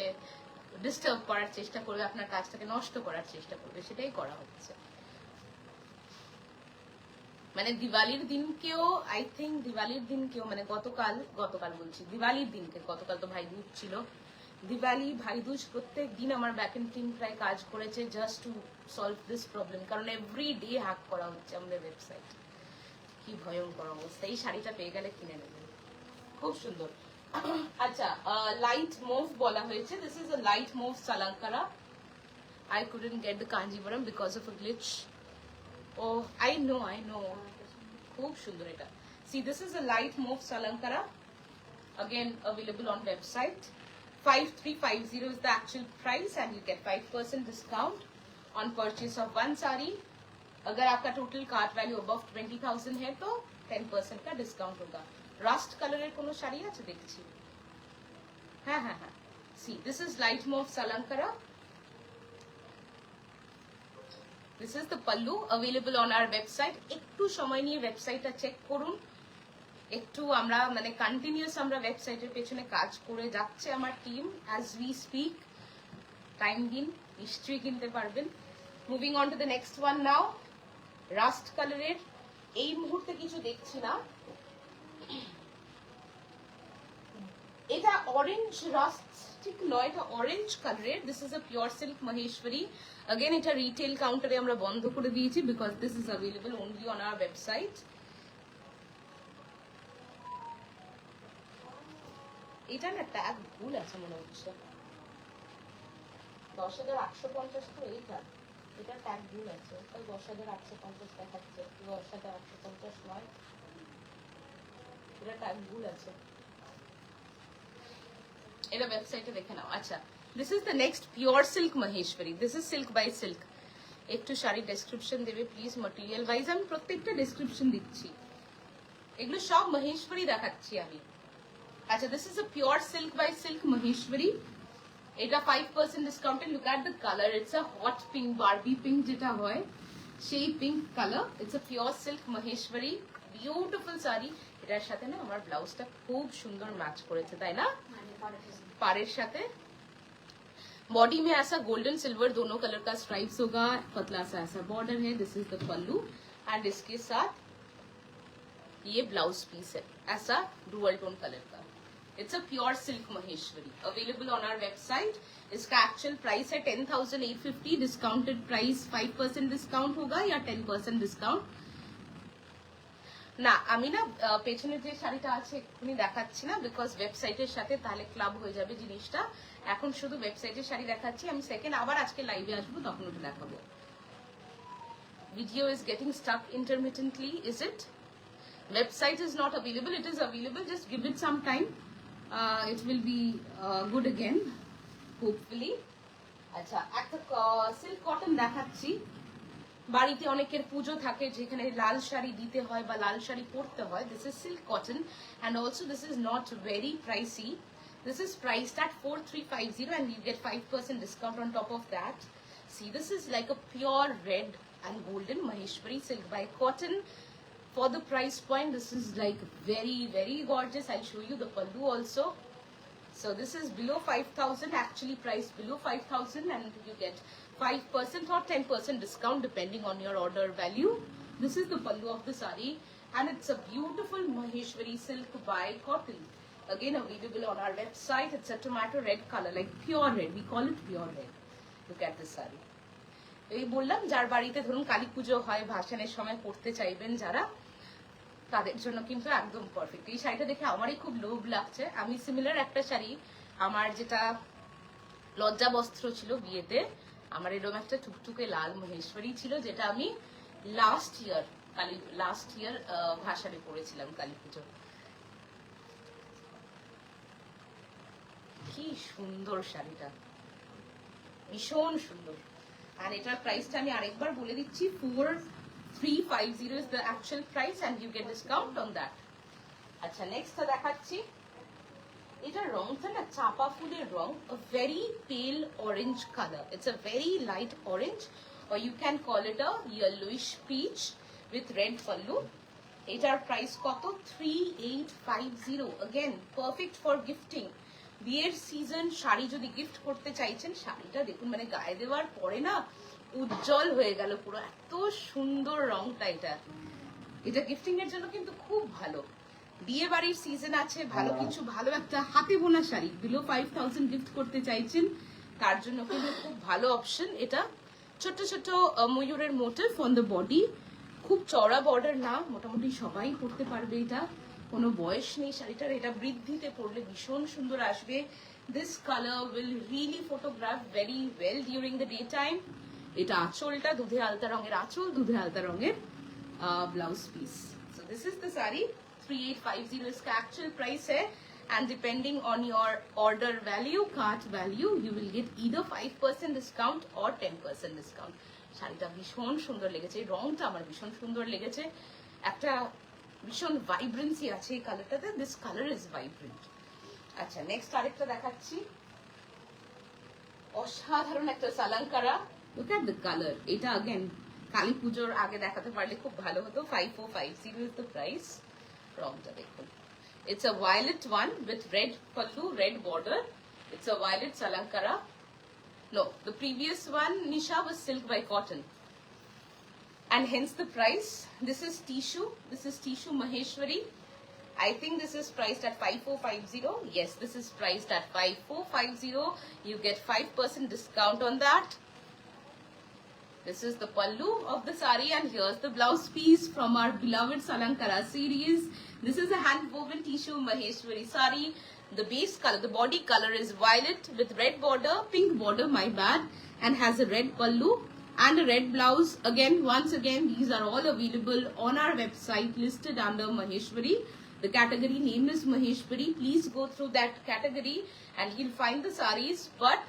ডিস্টার্ব করার চেষ্টা করবে, আপনার কাজটাকে নষ্ট করার চেষ্টা করবে। সেটাই করা হচ্ছে। মানে দিওয়ালির দিনকেও আই থিঙ্ক দিওয়ালির দিনকেও মানে গতকাল বলছি দিওয়ালির দিনকে, গতকাল তো ভাই দুজ ছিল, দিওয়ালি ভাই দুজ প্রত্যেক দিন আমার ব্যাক এন্ড টিম প্রায় কাজ করেছে just to solve this problem. কারণ এভরি ডে হ্যাক করা হচ্ছে আমাদের ওয়েবসাইট। কি ভয়ঙ্কর অবস্থা। এই শাড়িটা পেয়ে গেলে কিনে নেবেন, খুব সুন্দর। আচ্ছা, লাইট মুভ বলা হয়েছে। This is a light mauve Salankara. I couldn't get the Kanjivaram because of a glitch. Oh, I know. খুব সুন্দর এটা। See, this is a light mauve Salankara. Again, available on website. 5350 is the actual price and you get 5% discount on purchase of one sari. अगर आपका total cart value above 20,000 है तो 10% का discount होगा। Rust color এর কোনো শাড়ি আছে দেখছি? হ্যাঁ। See, this is light mauve Salankara. This is the pallu, available on our website. একটু সময় নিয়ে ওয়েবসাইটটা চেক করুন। একটু আমরা মানে কন্টিনিউয়াস আমরা ওয়েবসাইটের পেছনে কাজ করে যাচ্ছে আমার team as we speak. Time দিন, নিশ্চয়ই কিনতে পারবেন। Moving on to the next one now. Rust কালারের এই মুহূর্তে কিছু দেখছি না। এটা অরেঞ্জ রাস্ট ঠিক নয়, এটা অরেঞ্জ কালারের। This is a pure silk Maheshwari. Again এটা রিটেল কাউন্টারে আমরা বন্ধ করে দিয়েছি because this is available only on our website. এটা না ট্যাগ ভুল আছে মনে হচ্ছে। 10,850 তো এটা ট্যাগ ভুল আছে। 10,850 দেখাচ্ছে, 10,850 নয়, এটা ট্যাগ ভুল আছে। এটা ওয়েবসাইটে দেখে নাও। আচ্ছা, this is the next pure silk maheshwari. This is silk by silk. একটু শাড়ি ডেসক্রিপশন দেবে প্লিজ। ম্যাটেরিয়াল ওয়াইজ আমি প্রত্যেকটা ডেসক্রিপশন দিচ্ছি, এগুলো সব মহেশ্বরী দেখাচ্ছি আমি। আচ্ছা, this is a pure silk by silk maheshwari. এটা 5% ডিসকাউন্টে। Look at the colour, it's a hot pink, Barbie pink যেটা হয় সেই pink colour. It's a pure silk Maheshwari, beautiful sari. এটার সাথে না আমার ব্লাউজটা খুব সুন্দর ম্যাচ করেছে, তাই না? পাড়ের সাথে बॉडी में ऐसा गोल्डन सिल्वर दोनों कलर का स्ट्राइप्स होगा, पतला सा ऐसा बॉर्डर है। This is the pallu and इसके साथ ये ब्लाउज पीस है ऐसा डुअल टोन कलर का। It's a pure silk Maheshwari, available on our website. इसका एक्चुअल प्राइस है 10,850, डिस्काउंटेड प्राइस 5% डिस्काउंट होगा या 10% डिस्काउंट না। আমি না পেছনে যে শাড়িটা আছে এক্ষুনি দেখাচ্ছি না বিকজ ওয়েবসাইটের সাথে তাহলে ক্লাব হয়ে যাবে জিনিসটা। এখন শুধু ওয়েবসাইটের শাড়ি দেখাচ্ছি। আমি সেকেন্ড আবার আজকে লাইভে আসবো, তখন ওটা দেখাবো। Video is getting stuck intermittently, is it? Website is not available, it is available, just give it some time, it will be good again hopefully. আচ্ছা, একটা সিল্ক কটন দেখাচ্ছি। বাড়িতে অনেকের পুজো থাকে যেখানে লাল শাড়ি দিতে হয় বা লাল শাড়ি পরতে হয়। This is silk cotton and also this is not very pricey. This is priced at 4,350 and you get 5% discount on top of that. See, this is like a pure red and golden Maheshwari silk by cotton. For the price point, this is like very, very gorgeous. I'll show you the pallu also. So this is below 5,000, actually priced below 5,000, and you get 5% or 10% discount depending on your order value. This is the pallu of the sari, and it's a beautiful Maheshwari silk by cotton. Again available on our website. It's a tomato red color, like pure red. We call it pure red. Look at this sari. এই বললাম যার বাড়িতে ধরুন কালী পুজো হয়, ভাসানের সময় পড়তে চাইবেন যারা, তাদের জন্য কিন্তু একদম পারফেক্ট। এই শাড়িটা দেখে আমারই খুব লোভ লাগছে। আমি সিমিলার একটা শাড়ি, আমার যেটা লজ্জা বস্ত্র ছিল বিয়েতে, আমার এরকম একটা টুকটুকে লাল মহেশ্বরী ছিল, যেটা আমি লাস্ট ইয়ার ভাসানে পড়েছিলাম কালী পুজো। কি সুন্দর শাড়িটা, ভীষণ সুন্দর। আর এটার প্রাইসটা আমি আরেকবার বলে দিচ্ছি, 4350 is the actual price and you get discount on that. আচ্ছা নেক্সট দেখাচ্ছি, এটার রংটা না চাপা ফুলের রং, a very pale orange color. It's a very light orange, or you can call it a yellowish peach with red pallu. এটার price কত? 3850. again perfect for gifting. বিয়ের সিজন শাড়ি যদি গিফট করতে চাইছেন, শাড়িটা দেখুন, মানে গায়ে দেওয়ার পরে না উজ্জ্বল হয়ে গেল পুরো, এত সুন্দর রংটা। এটা গিফটিং এর জন্য কিন্তু খুব ভালো। বিয়ে বাড়ির সিজন আছে, ভালো কিছু, ভালো একটা হাতে বোনা শাড়ি বিলো 5000 গিফট করতে চাইছেন, তার জন্য কিন্তু খুব ভালো অপশন এটা। ছোট ছোট ময়ূরের মোটিভ অন দ্য বডি, খুব চওড়া বর্ডার না, মোটামুটি সবাই পরতে পারবে, এটা কোনো বয়স নেই শাড়িটার। এটা বৃদ্ধিতে পরলে ভীষণ সুন্দর আসবে। This colour will really photograph very well during the day time. এটা আঁচলটা দুধে আলতা রঙের আঁচল, দুধে আলতা রঙের blouse piece. So this is the sari, 3850 इसका actual price है, and depending on your order value, cart value, you will get either 5% discount or 10% discount. শাড়িটা ভীষণ সুন্দর লেগেছে, এই রংটা আমার ভীষণ সুন্দর লেগেছে, একটা ভীষণ ভাইব্রেন্সি আছে এই কালারটাতে। This colour is vibrant. আচ্ছা নেক্সট আরেকটা দেখাচ্ছি, অসাধারণ একটা Salankara. Look at the colour. এটা अगेन কালী পুজোর আগে দেখাতে পারলে খুব ভালো হতো। 5450 is the price. রংটা দেখুন, it's a violet one with red pallu, red border. It's a violet salankara. No, the previous one Nisha was silk by cotton, and hence the price. This is tissue Maheshwari. I think this is priced at 5450. Yes, this is priced at 5450. You get 5% discount on that. This is the pallu of the sari, and here's the blouse piece from our beloved Salankara series. This is a hand woven tissue Maheshwari sari. The base color, the body color is violet with red border, pink border, my bad, and has a red pallu and a red blouse. Again, once again, these are all available on our website, listed under Maheshwari. The category name is Maheshwari. Please go through that category and you'll find the saris. But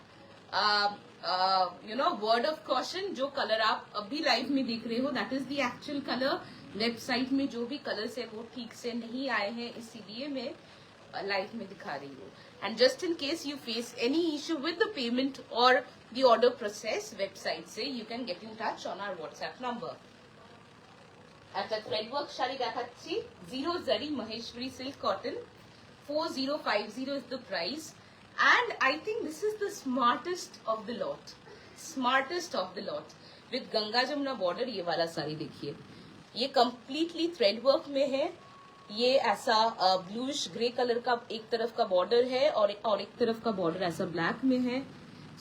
you know, word of caution, जो colour आप अभी live में देख रहे हो, that is the actual color. Website में जो भी कलर्स है वो ठीक से नहीं आए हैं, इसीलिए मैं लाइव में दिखा रही हूँ। And just in case you face any issue with the payment or the order process, website से you can get in touch on our WhatsApp number. একটা থ্রেড ওয়ার্ক শাড়ি দেখাচ্ছি, 0 zari Maheshwari silk cotton, 4050 is the price. And I think this is the smartest of the lot, with Ganga Jamuna border। ये वाला साड़ी देखिए, ये completely thread work में है। ये ऐसा ब्लूइश ग्रे कलर का एक तरफ का बॉर्डर है, और एक तरफ का बॉर्डर ऐसा ब्लैक में है।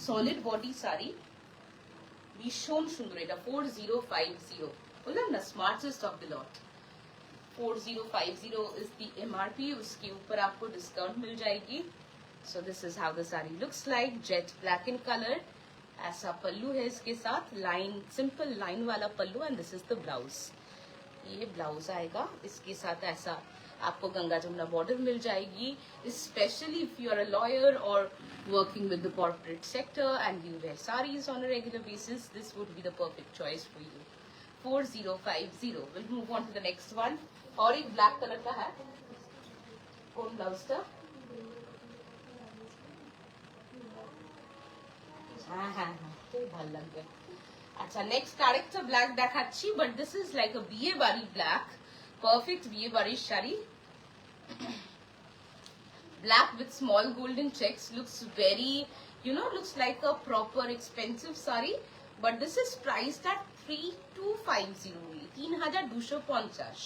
सॉलिड बॉडी साड़ी, भीषण सुंदर। এটা 4050 बोला ना, smartest of the lot. 4050 is the MRP, उसके ऊपर आपको डिस्काउंट मिल जाएगी। So this is how the saree looks like, jet black in color. ऐसा पल्लू है इसके साथ, लाइन, सिंपल लाइन वाला पल्लू, and this is the blouse. ये ब्लाउज आएगा, इसके साथ ऐसा आपको गंगा जमुना बॉर्डर मिल जाएगी। Specially if you are a lawyer और working with the corporate sector and you wear saris on a regular basis, this would be the perfect choice for you. 4050। Will move on to the next one. और एक black colour का है, कौन ब्लाउजটা? হ্যাঁ হ্যাঁ হ্যাঁ, খুব ভালো লাগবে। আচ্ছা নেক্সট আরেকটা ব্ল্যাক দেখাচ্ছি, বাট দিস ইজ লাইক আ বিয়ে বাড়ি ব্ল্যাক, পারফেক্ট বিয়ে বাড়ির sari, black with small golden checks, looks very, you know, looks like a proper expensive sari, but this is priced at 3250 only, 3250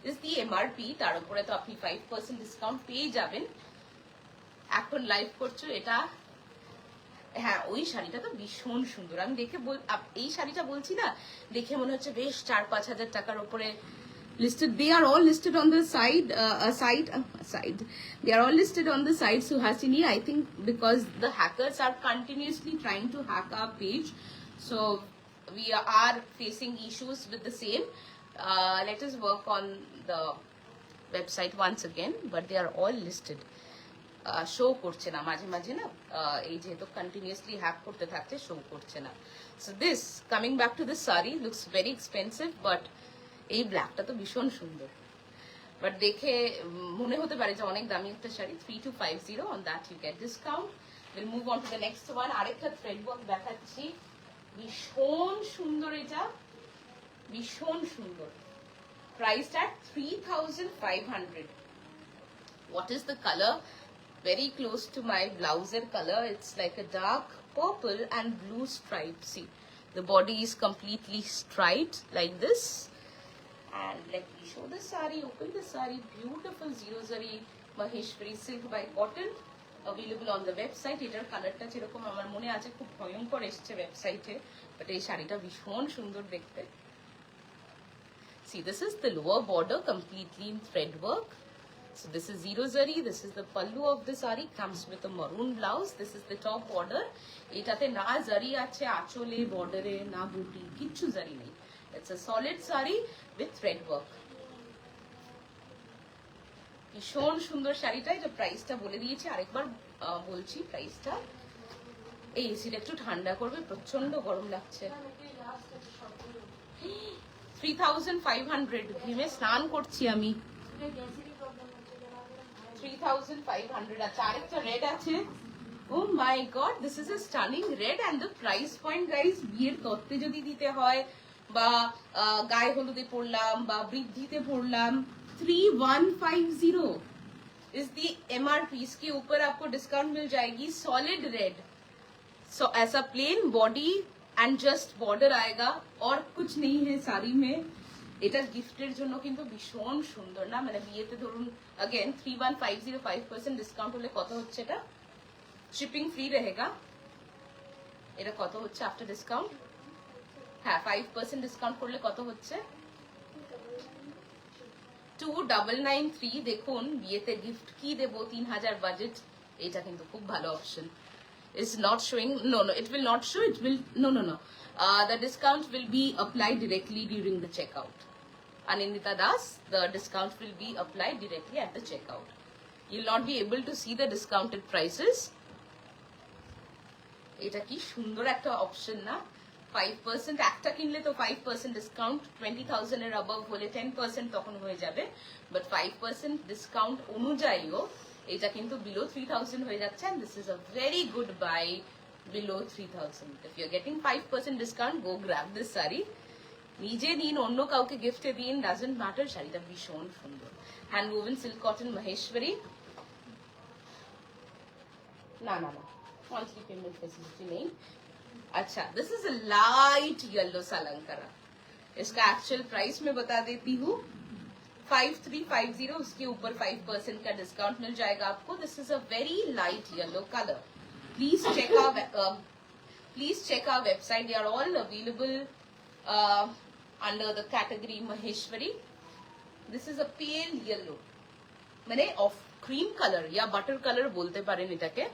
is the MRP. তার উপরে তো আপনি 5% discount পেয়ে যাবেন। এখন লাইভ করছো এটা, হ্যাঁ ওই শাড়িটা তো ভীষণ সুন্দর। আমি দেখে এই শাড়িটা বলছি না, দেখে মনে হচ্ছে বেশ 4-5 হাজার টাকার উপরে listed. They are all listed on the side, they are all listed on the side, Suhasini, I think because the hackers are continuously trying to hack our page, so we are facing issues with the same. Let us work on the website once again, but they are all listed. Show করছে না মাঝে মাঝে না, এই যেহেতু continuously hack করতে থাকছে, show করছে না। So this coming back to this সারি লুকস ভেরি এক্সপেন্সিভ, বাট এই ব্ল্যাকটা তো ভীষণ সুন্দর, বাট দেখে মনে হতে পারে যে অনেক দামি একটা sari. 3250 on that you get discount. Will move on to the next one. আরেকটা থ্রেড ওয়ার্ক দেখাচ্ছি, ভীষণ সুন্দর, এটা ভীষণ সুন্দর, priced at 3500। What is the color? Very close to my blouser color. It's like a dark purple and blue stripe. See, the body is completely striped like this. And let me show the sari. Open the sari. Beautiful zero zari Maheshwari silk by cotton. Available on the website. এটার কালারটা যেরকম আমার মনে আছে খুব ভয়ঙ্কর এসছে ওয়েবসাইটে, বাট এই শাড়িটা ভীষণ সুন্দর দেখতে। See, this is the lower border completely in thread work. So this is zero zari, this is the pallu of the sari, comes with a maroon blouse, this is the top border. এটাতে না জারি আছে আঁচলে, বর্ডারে, না বুটি, কিচ্ছু জারি নেই। It's a solid sari with thread work. ভীষণ সুন্দর শাড়িটা। এটা প্রাইসটা বলে দিয়েছি, আরেকবার বলছি প্রাইসটা। এই এসিটা একটু ঠান্ডা করবে, প্রচন্ড গরম লাগছে। 3500 ঘেমে স্নান করছি আমি। 3500। আচ্ছা আরেকটা রেড আছে। Oh my God, this is a stunning red and the price point guys, বিয়ের তত্ত্বে যদি দিতে হয় বা গায়ে হলুদে পড়লাম বা বৃদ্ধিতে পড়লাম, 3150 इज दी MRP। इसके ऊपर आपको डिस्काउंट मिल जाएगी। सॉलिड रेड, सो ऐसा plain body and just border आएगा और कुछ नहीं है साड़ी में। এটা গিফটের জন্য কিন্তু ভীষণ সুন্দর না, মানে বিয়েতে ধরুন अगेन 3150 5% ডিসকাউন্ট হলে কত হচ্ছে? এটা শিপিং ফ্রি रहेगा। এটা কত হচ্ছে আফটার ডিসকাউন্ট? হ্যাঁ 5% ডিসকাউন্ট করলে কত হচ্ছে? 2993। দেখুন বিয়েতে গিফট কি দেব, 3000 বাজেট, এটা কিন্তু খুব ভালো option. Is not showing, no it will not show, it will no the discount will be applied directly during the checkout. Anindita Das, the discount will be applied directly at the checkout. You'll not be able to see the discounted prices. এটা কি সুন্দর একটা option না? 5% একটা কিনলে তো 5% discount, 20000 এর above হলে 10% তখন হয়ে যাবে, বাট 5% ডিসকাউন্ট অনুযায়ীও এটা কিন্তু বিলো 3000 হয়ে যাচ্ছে। and this is a very good buy below 3000. if you're getting 5% discount, go grab this saree. নিজে দিন, অন্য কাউকে গিফটে দিন, ডাজন্ট ম্যাটার, শাড়িটা ভীষণ সুন্দর। Hand woven silk cotton Maheshwari. না না না, monthly payment facility नहीं। अच्छा, this is a light yellow सालंकरा। इसका एक्चुअल प्राइस मैं बता देती हूँ, 5350। उसके ऊपर 5% का डिस्काउंट मिल जाएगा आपको। This is a very light yellow colour. Please check our website. They are all available under the category Maheshwari. This is a pale yellow, মানে of cream color या butter color बोलते पारेन এটাকে।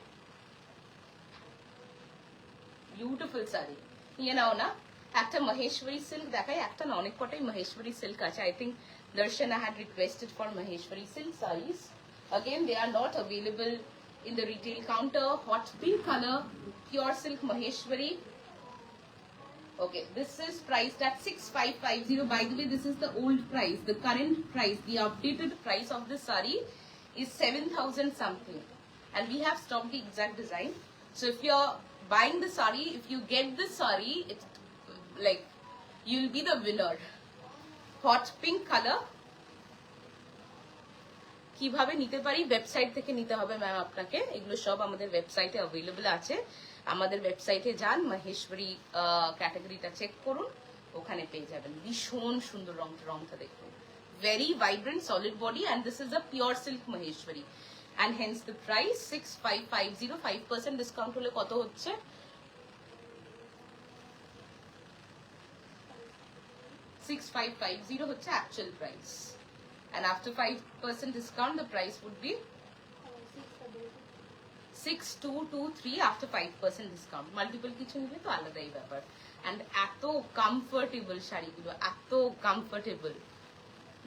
বিউটিফুল শাড়ি নিয়ে নাও না। একটা মহেশ্বরী সিল্ক দেখাই, একটা না অনেক কটাই মহেশ্বরী সিল্ক আছে। I think Darshana had requested for Maheshwari silk sarees. Again, they are not available in the retail counter. Hot pink color, pure silk Maheshwari. Okay, this is priced at 6550. By the way, this is the old price. The current price, the updated price of this saree is 7000 something. And we have stocked the exact design. So if you're buying the saree, if you get this saree, it's like you'll be the winner. Hot pink color, কিভাবে নিতে পারি, website থেকে নিতে হবে ma'am আপনাকে। এগুলো সব আমাদের ওয়েবসাইটে অ্যাভেলেবল আছে। আমাদের ওয়েবসাইটে যান, মহেশ্বরী ক্যাটাগরিটা চেক করুন, ওখানে পেয়ে যাবেন। ভীষণ সুন্দর রংটা দেখুন, very vibrant solid body, and this is a pure silk maheshwari, and hence the price 6550. 5% discount হলে কত হচ্ছে? 6550 হচ্ছে actual price, and after 5% discount the price would be 6223 after 5% discount. Multiple কিছু নিলে তো আলাদাই ব্যাপার। and এত কমফোর্টেবল শাড়িগুলো, এত comfortable.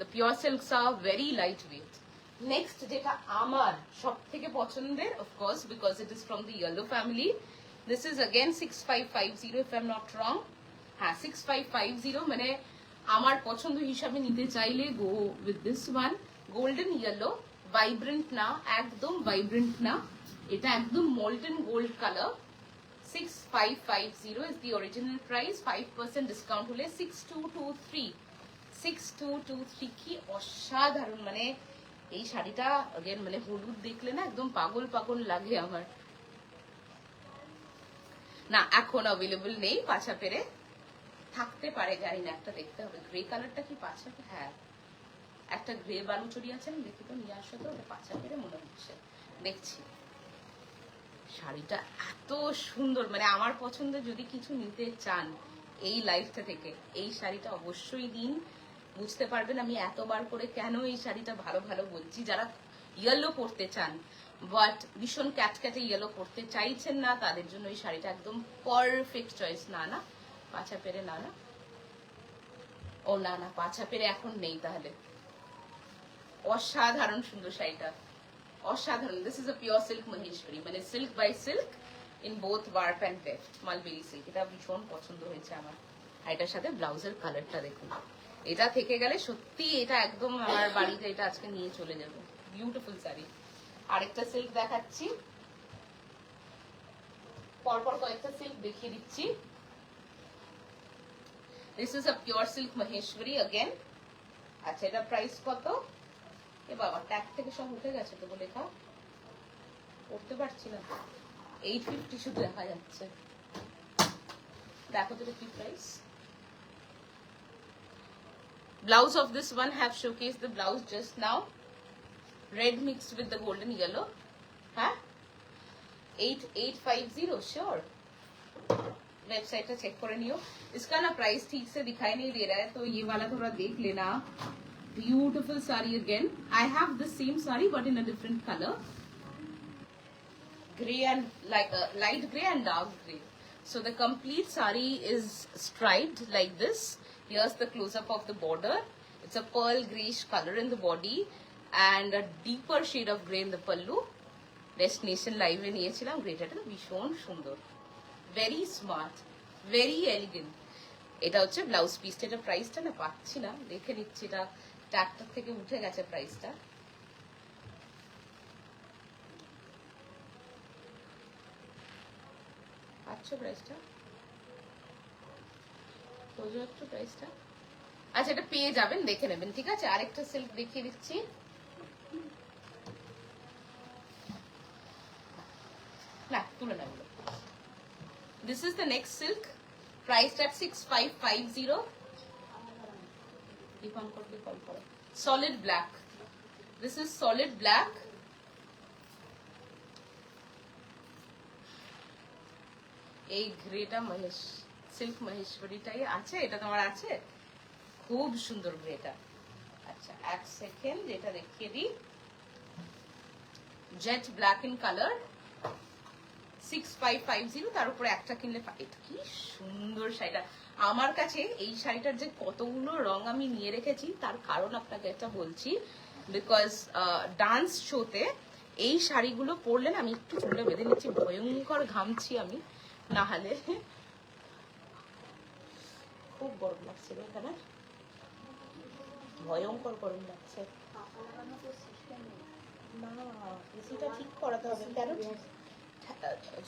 The pure silks are very lightweight. Next, যেটা আমার সব থেকে পছন্দের, of course, because it is from the yellow family. This is again 6550 if I'm not wrong. হ্যাঁ, 6550 মানে আমার পছন্দ হিসাবে নিতে চাইলে go with this one. Golden yellow, vibrant না, একদম vibrant না, এটা একদম molten gold color. 6550 is the original price. 5% discount হলে 6223. 6223 কি অসাধারণ। মানে এই শাড়িটা again মানে হলুদ দেখলে না একদম পাগল পাগল লাগে আমার। না এখন অ্যাভেলেবল নেই, পাছা পেরে থাকতে পারে, জানি না, একটা দেখতে হবে। গ্রে কালারটা কি পাছা? হ্যাঁ, একটা গ্রে বালুচুরি আছে, আমি দেখি তো, নিয়ে আসো তো, ওটা পাছা পেরে মনে হচ্ছে, দেখছি। শাড়িটা এত সুন্দর, মানে আমার পছন্দের যদি কিছু নিতে চান এই লাইফটা থেকে, এই শাড়িটা অবশ্যই দিন। বুঝতে পারবেন আমি এতবার করে কেন এই শাড়িটা ভালো ভালো বলছি। যারা ইয়েলো পরতে চান বাট ভীষণ ক্যাটক্যাটে ইয়েলো পরতে চাইছেন না, তাদের জন্য এই শাড়িটা একদম পারফেক্ট চয়েস। না না পাছা পেরে, না না, ও না না পাছা পেরে এখন নেই, তাহলে অসাধারণ সুন্দর শাড়িটা, অসাধারণ। This is a pure silk Maheshwari, মানে silk by silk in both warp and weft, mulberry silk. এটা ভীষণ পছন্দ হয়েছে আমার। আর এটার সাথে ব্লাউজের কালারটা দেখুন, এটা থেকে গেলে সত্যি এটা একদম আমার বাড়িতে এটা আজকে নিয়ে চলে যাবো। বিউটিফুল শাড়ি। আরেকটা সিল্ক দেখাচ্ছি, পরপর কয়েকটা সিল্ক দেখিয়ে দিচ্ছি। This is a pure silk Maheshwari again. আচ্ছা, এটা প্রাইস কত? এ বাবা, ট্যাগ থেকে সব উঠে গেছে তো, লেখা পড়তে পারছি না। 850 শুধু দেখা যাচ্ছে। দেখো তো কি price. Blouse of this one have showcased the blouse just now. Red mixed with the golden yellow. Huh? 8850 sure. Website पे चेक करे नियो। इसका ना प्राइस ठीक से दिखाई नहीं दे रहा है, तो ये वाला थोड़ा देख लेना। Beautiful saree again. I have the same saree but in a different color. Grey and like light grey and dark grey. So the complete saree is striped like this. Here's the close-up of the border. It's a pearl greyish color in the body and a deeper shade of grey in the pallu. Destination live e niyechilam, greyta ta bishon sundor, very smart, very elegant. এটা হচ্ছে blouse piece. এটা প্রাইসটা না পাচ্ছি না, দেখে নিচ্ছি, এটা ট্যাগটা থেকে উঠে গেছে প্রাইসটা। আচ্ছা প্রাইসটা বোঝো একটু প্রাইসটা। আচ্ছা, এটা পেয়ে যাবেন, দেখে নেবেন, ঠিক আছে। আরেকটা সিল্ক দেখিয়ে দিচ্ছি। না, তুলে নেব। This is the next silk, priced at 6550. Solid black. This is solid black. এই গ্রেটা মহেশ সিল্ক মহেশ্বরীটাই আছে, এটা তোমার আছে, খুব সুন্দর গ্রেটা। আচ্ছা এক সেকেন্ড, এটা দেখিয়ে দিই। জেট ব্ল্যাক ইন কালার, 6550, তার উপরে একটা কিনলে। এটা কি সুন্দর শাড়িটা। আমার কাছে এই শাড়িটার যে কতগুলো রং আমি নিয়ে রেখেছি তার কারণ আপনাকে একটা বলছি। বিকজ ডান্স শোতে এই শাড়িগুলো পরলে না, আমি একটু চুলটা বেঁধে নিচ্ছি, ভয়ঙ্কর ঘামছি আমি, না হলে খুব গরম লাগছে এখানে, ভয়ঙ্কর গরম লাগছে। না, এসিটা ঠিক করাতে হবে। কেন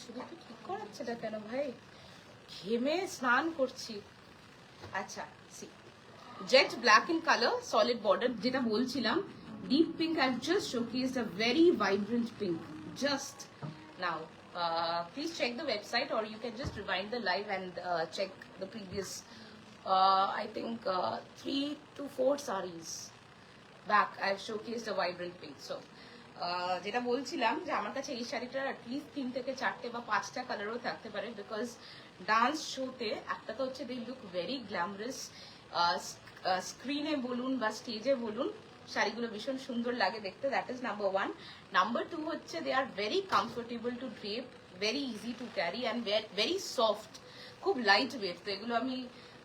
শুধু তো ঠিক করাচ্ছে না কেন ভাই, ঘেমে স্নান করছি। আচ্ছা, jet black in colour, solid border, যেটা বলছিলাম deep pink. I've just showcased a very vibrant pink just now. Please check the website, or you can just rewind the live and check the previous I think 3 to 4 sarees back. I've showcased a vibrant pink. So যেটা বলছিলাম যে আমার কাছে এই শাড়িটার at least 3 থেকে 4টে বা 5টা কালারও থাকতে পারে, বিকজ ডান্স শোতে একটা তো হচ্ছে দে লুক ভেরি গ্ল্যামারাস, স্ক্রিনে বলুন বা স্টেজে বলুন শাড়িগুলো ভীষণ সুন্দর লাগে দেখতে, দ্যাট ইজ নাম্বার 1. নাম্বার 2 হচ্ছে they are very comfortable to drape, very easy to carry and very soft, খুব লাইট ওয়েট। তো এগুলো আমি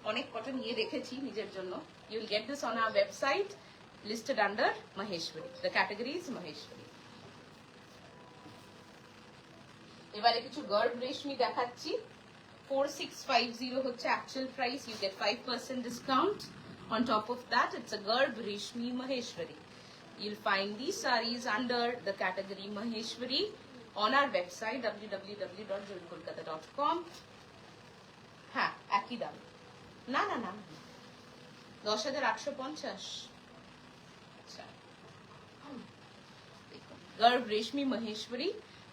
অনেক কটা নিয়ে রেখেছি নিজের জন্য। You will get this on our website, listed under Maheshwari. The category is Maheshwari. এবারে কিছু গার্ব রেশমি দেখাচ্ছি। 4650 হচ্ছে actual price. You get 5% discount. On top of that, it's a garb reshmi Maheshwari. You'll find these sarees under the category Maheshwari on our website www.jewelkolkata.com. হ্যাঁ, একই দাম। না না না, 10,850। Garb Reshmi Maheshwari.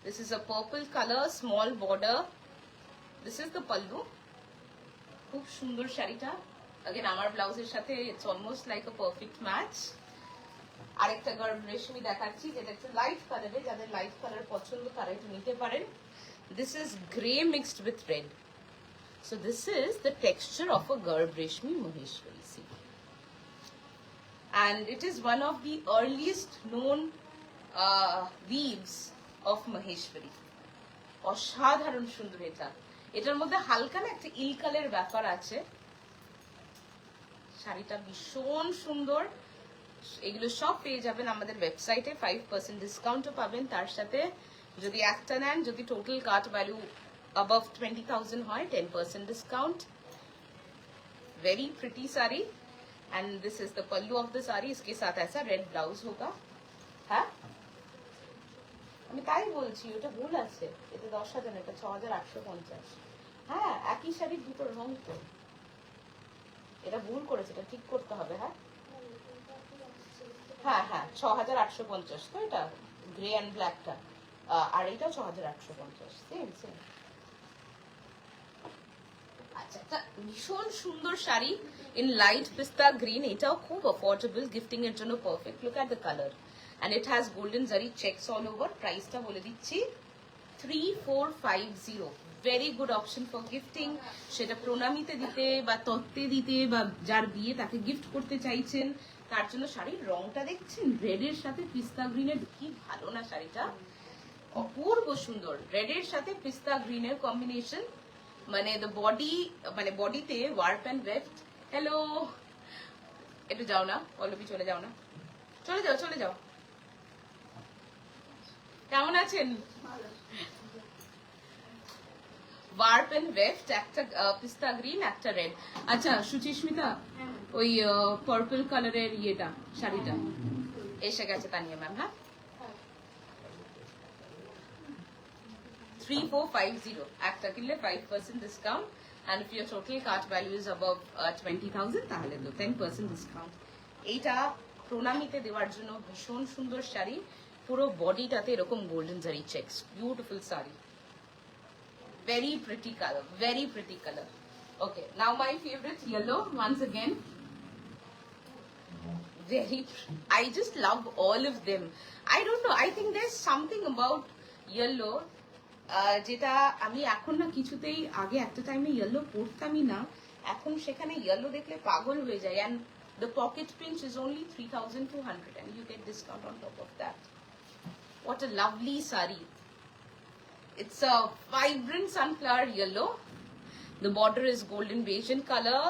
This is a purple color, small border. This is the pallu. খুব সুন্দর শাড়িটা। Again, আমার ব্লাউজের সাথে it's almost like a perfect match. আরেকটা Garb Reshmi দেখাচ্ছি যেটা একটু লাইট কালারে, যাদের লাইট কালার পছন্দ তারা একটু নিতে পারেন। This is grey mixed with red. So this is the texture of a Garb Reshmi Maheshwari. See. And it is one of the earliest known weaves of Maheshwari. অসাধারণ সুন্দর এটা। এটার মধ্যে হালকা না একটা ইলকালের ব্যাপার আছে। শাড়িটা ভীষণ সুন্দর। এগুলো সব পেয়ে যাবেন আমাদের ওয়েবসাইটে, 5% ডিসকাউন্টও পাবেন। তার সাথে যদি একটা নেন, যদি টোটাল কার্ট ভ্যালু above 20,000 হয়, 10% discount. Very pretty sari, and this is the pallu of the sari. इसके साथ ऐसा रेड ब्लाउज होगा। হ্যাঁ, আমি তাই বলছি, ওটা ভুল আছে। এটা 10,000, এটা 6,850। হ্যাঁ, একই শাড়ির দুটো রং তো, এটা ভুল করেছে, এটা ঠিক করতে হবে। হ্যাঁ হ্যাঁ হ্যাঁ, 6,850 তো এটা গ্রে অ্যান্ড ব্ল্যাকটা, আর এটাও 6,850, সেম সেম। আচ্ছা, একটা ভীষণ সুন্দর শাড়ি ইন লাইট পিস্তা গ্রিন, এটাও খুব অফোর্ডেবল, গিফটিং এর জন্য perfect. Look at the colour, and it has golden zari checks all over. Price টা বলে দিচ্ছি 3450. very good option for gifting, সেটা প্রণামীতে দিতে বা তত্ত্বে দিতে বা যার বিয়ে তাকে গিফট করতে চাইছেন তার জন্য। শাড়ির রংটা দেখছেন, রেড এর সাথে পিস্তা গ্রিনের, কি ভালো না শাড়িটা, অপূর্ব সুন্দর। রেড এর সাথে পিস্তা গ্রিনের কম্বিনেশন, মানে দ্য বডি, মানে বডিতে ওয়ার্প এন্ড ওয়েফট। হ্যালো, একটু যাও না পল্লবী, চলে যাও না, চলে যাও চলে যাও। কেমন আছেন? ওয়ার্প এন্ড ওয়েফট, একটা পিস্তা গ্রিন, একটা রেড। আচ্ছা সুচিস্মিতা, ওই পার্পল কালারের ইয়েটা শাড়িটা এসে গেছে তানিয়া ম্যাম। হ্যাঁ, 3450, একটা কিনলে 5% discount, and if your total cart value is above 20,000 তাহলে তো 10% ডিসকাউন্ট। এইটা প্রণামীতে দেওয়ার জন্য ভীষণ সুন্দর শাড়ি, পুরো বডিটাতে এরকম গোল্ডেন জারি checks, beautiful sari, very pretty color, very pretty color. Okay, now my favorite yellow once again. Very, I just love all of them. I don't know, I think there's something about yellow যেটা আমি এখন না কিছুতেই, আগে একটা টাইমে yellow পরতামই না, এখন সেখানে ইয়েলো দেখলে পাগল হয়ে যায়। and the pocket pinch is only 3,200 and you get discount on top of that. What a lovely sari. It's a vibrant sunflower yellow. The border is golden beige in color,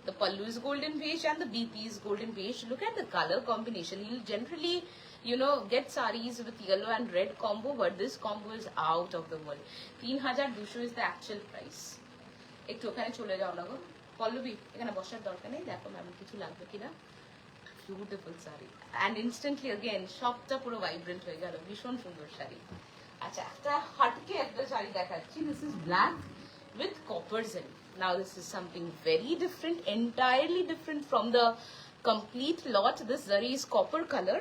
the pallu is golden beige, and the BP is golden beige. Look at the color combination. You'll generally, you know, get saris with yellow and red combo, but this combo is out of the world. 3,200 is the actual price. একটু ওখানে চলে যাও না গো পল্লবী, এখানে বসার দরকার নেই, দেখো ম্যাম কিছু লাগবে কিনা। Beautiful sari, and instantly again শপটা পুরো ভাইব্রেন্ট হয়ে গেল, ভীষণ সুন্দর শাড়ি। আচ্ছা, একটা হাটকে একটা শাড়ি দেখাচ্ছি। This is black with copper zari. Now this is something very different, entirely different from the complete lot. This zari is copper color,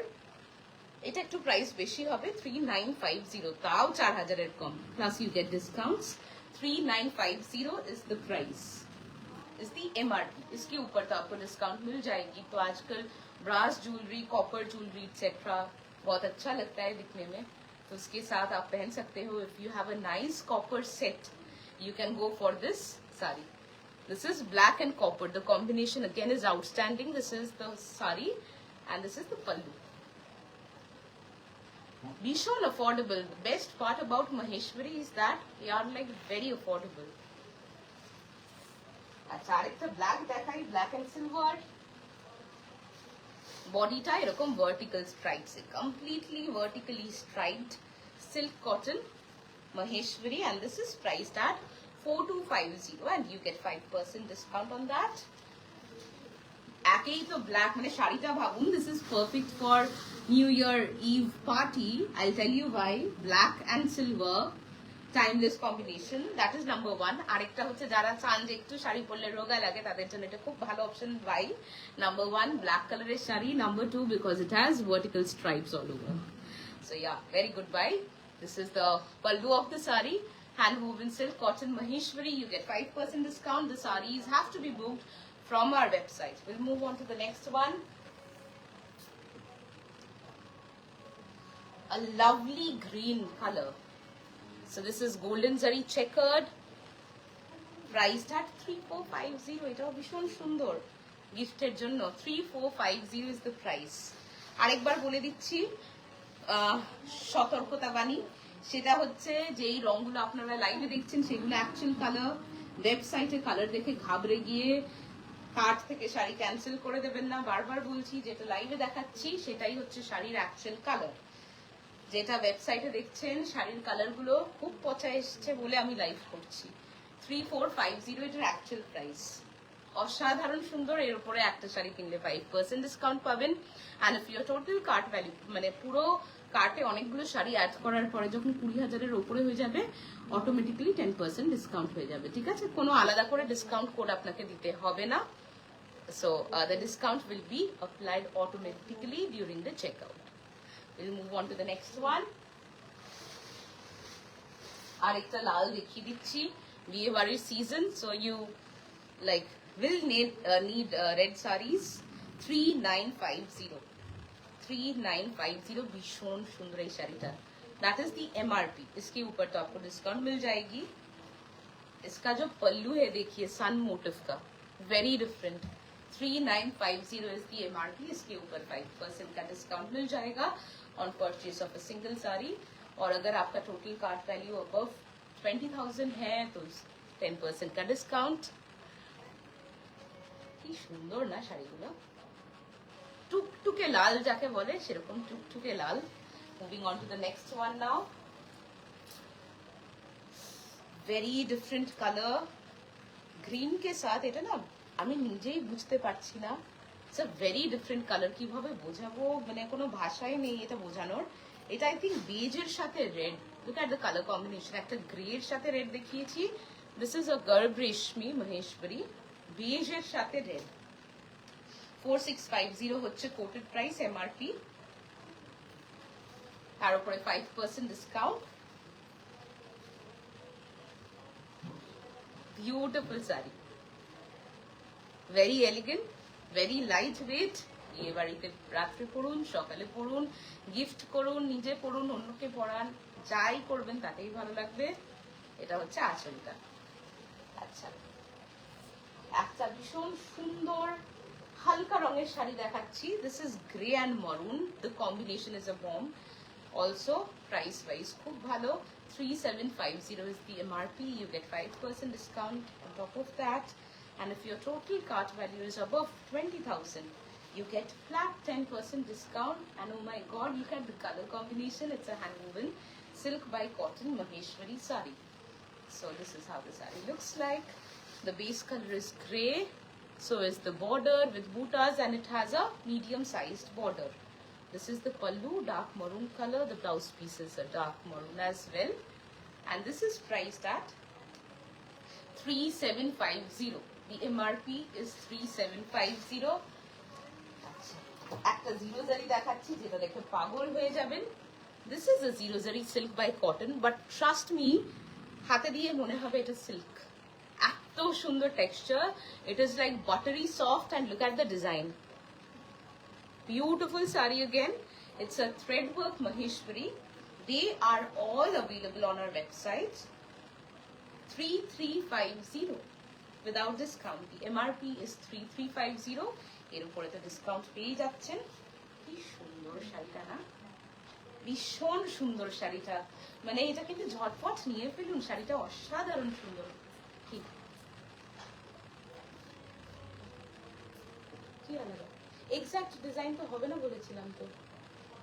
এটা একটু প্রাইস বেশি হবে 3950 তাও 4000 এর কম plus you get discounts 3950 is the price is the MRP इसके ऊपर तो आपको डिस्काउंट मिल जाएगी तो आजकल brass jewellery copper jewellery etcetera बहुत अच्छा लगता है दिखने में तो उसके साथ आप पहन सकते हो if you have a nice copper set you can go for this sari. This is black and copper. The combination again is outstanding. This is the sari and this is the pallu. Bishon affordable. The best part about Maheshwari is that they are like very affordable. আচ্ছা আরেকটা black দেখাই black and silver বডিটা এরকম vertical stripes completely vertically striped silk cotton Maheshwari and this is priced at 4250 and you get 5% discount on that. একেই তো black মানে শাড়িটা ভাবুন this is perfect for New Year Eve party. I'll tell you why. Black and silver timeless combination that is number 1. আরেকটা হচ্ছে যারা চান যে একটু শাড়ি পরলে রোগা লাগে তাদের জন্য এটা খুব ভালো অপশন why number 1 black কালারের sari number 2 because it has vertical stripes all over. So yeah, very good buy. This is the pallu of the sari, hand woven silk cotton Maheshwari. You get 5% discount. The saris have to be booked from our website. We'll move on to the next one. A lovely green color. So this is golden zari checkered. Priced at 3450. এটাও ভীষণ সুন্দর গিফটের জন্য 3450 is the price. আরেকবার বলে দিচ্ছি সতর্কতা বাণী সেটা হচ্ছে যে এই রংগুলো আপনারা লাইভে দেখছেন সেগুলো অ্যাকচুয়াল কালার ওয়েবসাইটে কালার দেখে ঘাবড়ে গিয়ে কার্ট থেকে শাড়ি ক্যান্সেল করে দেবেন না বারবার বলছি যেটা লাইভে দেখাচ্ছি সেটাই হচ্ছে শাড়ির অ্যাকচুয়াল কালার যেটা ওয়েবসাইটে দেখছেন শাড়ির কালারগুলো খুব পচা এসছে বলে আমি লাইভ করছি 3450 এটার অ্যাকচুয়াল প্রাইস অসাধারণ সুন্দর এর উপরে একটা শাড়ি কিনলে 5% ডিসকাউন্ট পাবেন and if your total cart value মানে পুরো কার্টে অনেকগুলো শাড়ি অ্যাড করার পরে যখন 20000 এর উপরে হয়ে যাবে অটোমেটিক্যালি 10% ডিসকাউন্ট হয়ে যাবে ঠিক আছে কোনো আলাদা করে ডিসকাউন্ট কোড আপনাকে দিতে হবে না so the discount will be applied automatically during the checkout. We'll move on to the next one. আরেকটা লাল দেখিয়ে দিচ্ছি বিয়ে বাড়ির season so you like will need red sarees 3950 भीषण सुंदर ये साड़ीटा that is the MRP इसके ऊपर तो आपको डिस्काउंट मिल जाएगी इसका जो पल्लू है देखिए सन मोटिव का very different 3950 is the MRP इसके ऊपर 5% का डिस्काउंट मिल जाएगा on purchase of a single saree और अगर आपका टोटल कार्ट वैल्यू above 20,000 है तो 10% का डिस्काउंट কি সুন্দর না শাড়িগুলো টুকটুকে লাল যাকে বলে সেরকম টুকটুকে লাল moving on to the next one now very different colour green কে সাথ এটা না আমি নিজেই বুঝতে পারছি না it's a very different colour কিভাবে বোঝাবো মানে কোনো ভাষাই নেই এটা বোঝানোর এটা আই থিঙ্ক বেজের সাথে red look at the colour combination একটা গ্রে এর সাথে রেড দেখিয়েছি দিস ইজ আ গর্ভ রেশমি মহেশ্বরী বেজের সাথে রেড 4650 হচ্ছে কোটেড প্রাইস এমআরপি তার উপরে 5% discount beautiful sari very elegant very light weight বিয়ে বাড়িতে রাত্রে পরুন সকালে পরুন গিফট করুন নিজে পরুন অন্যকে পরান যাই করবেন তাতেই ভালো লাগবে এটা হচ্ছে আঁচলটা আচ্ছা একটা ভীষণ সুন্দর হালকা রঙের শাড়ি দেখাচ্ছি this is grey and maroon the combination is a bomb also price wise খুব ভালো 3750 is the MRP you get 5% discount on top of that and if your total cart value is above 20,000 you get flat 10% discount and oh my god look at the color combination it's a hand woven silk by cotton Maheshwari sari so this is how the sari looks like the base color is grey so is the border with buttas and it has a medium sized border this is the pallu dark maroon color the blouse pieces are dark maroon as well and this is priced at 3750 the MRP is 3750 একটা zero জারি দেখাচ্ছি যেটা দেখে পাগল হয়ে যাবেন। This is a zero zari silk by cotton, but trust me, হাতে দিয়ে মনে হবে এটা সিল্ক। এত সুন্দর texture, it is like buttery soft and look at the design. Beautiful saree again. It's a thread work Maheshwari. They are all available on our website. 3350 without discount. The MRP is 3350. এর উপরে তো discount পেয়ে যাচ্ছেন। কি সুন্দর শাড়িটা না, ভীষণ সুন্দর শাড়িটা, মানে এটা কিন্তু ঝটপট নিয়ে ফেলুন, শাড়িটা অসাধারণ সুন্দর। কি কি আলাদা এক্সাক্ট ডিজাইন তো হবে না বলেছিলাম, তো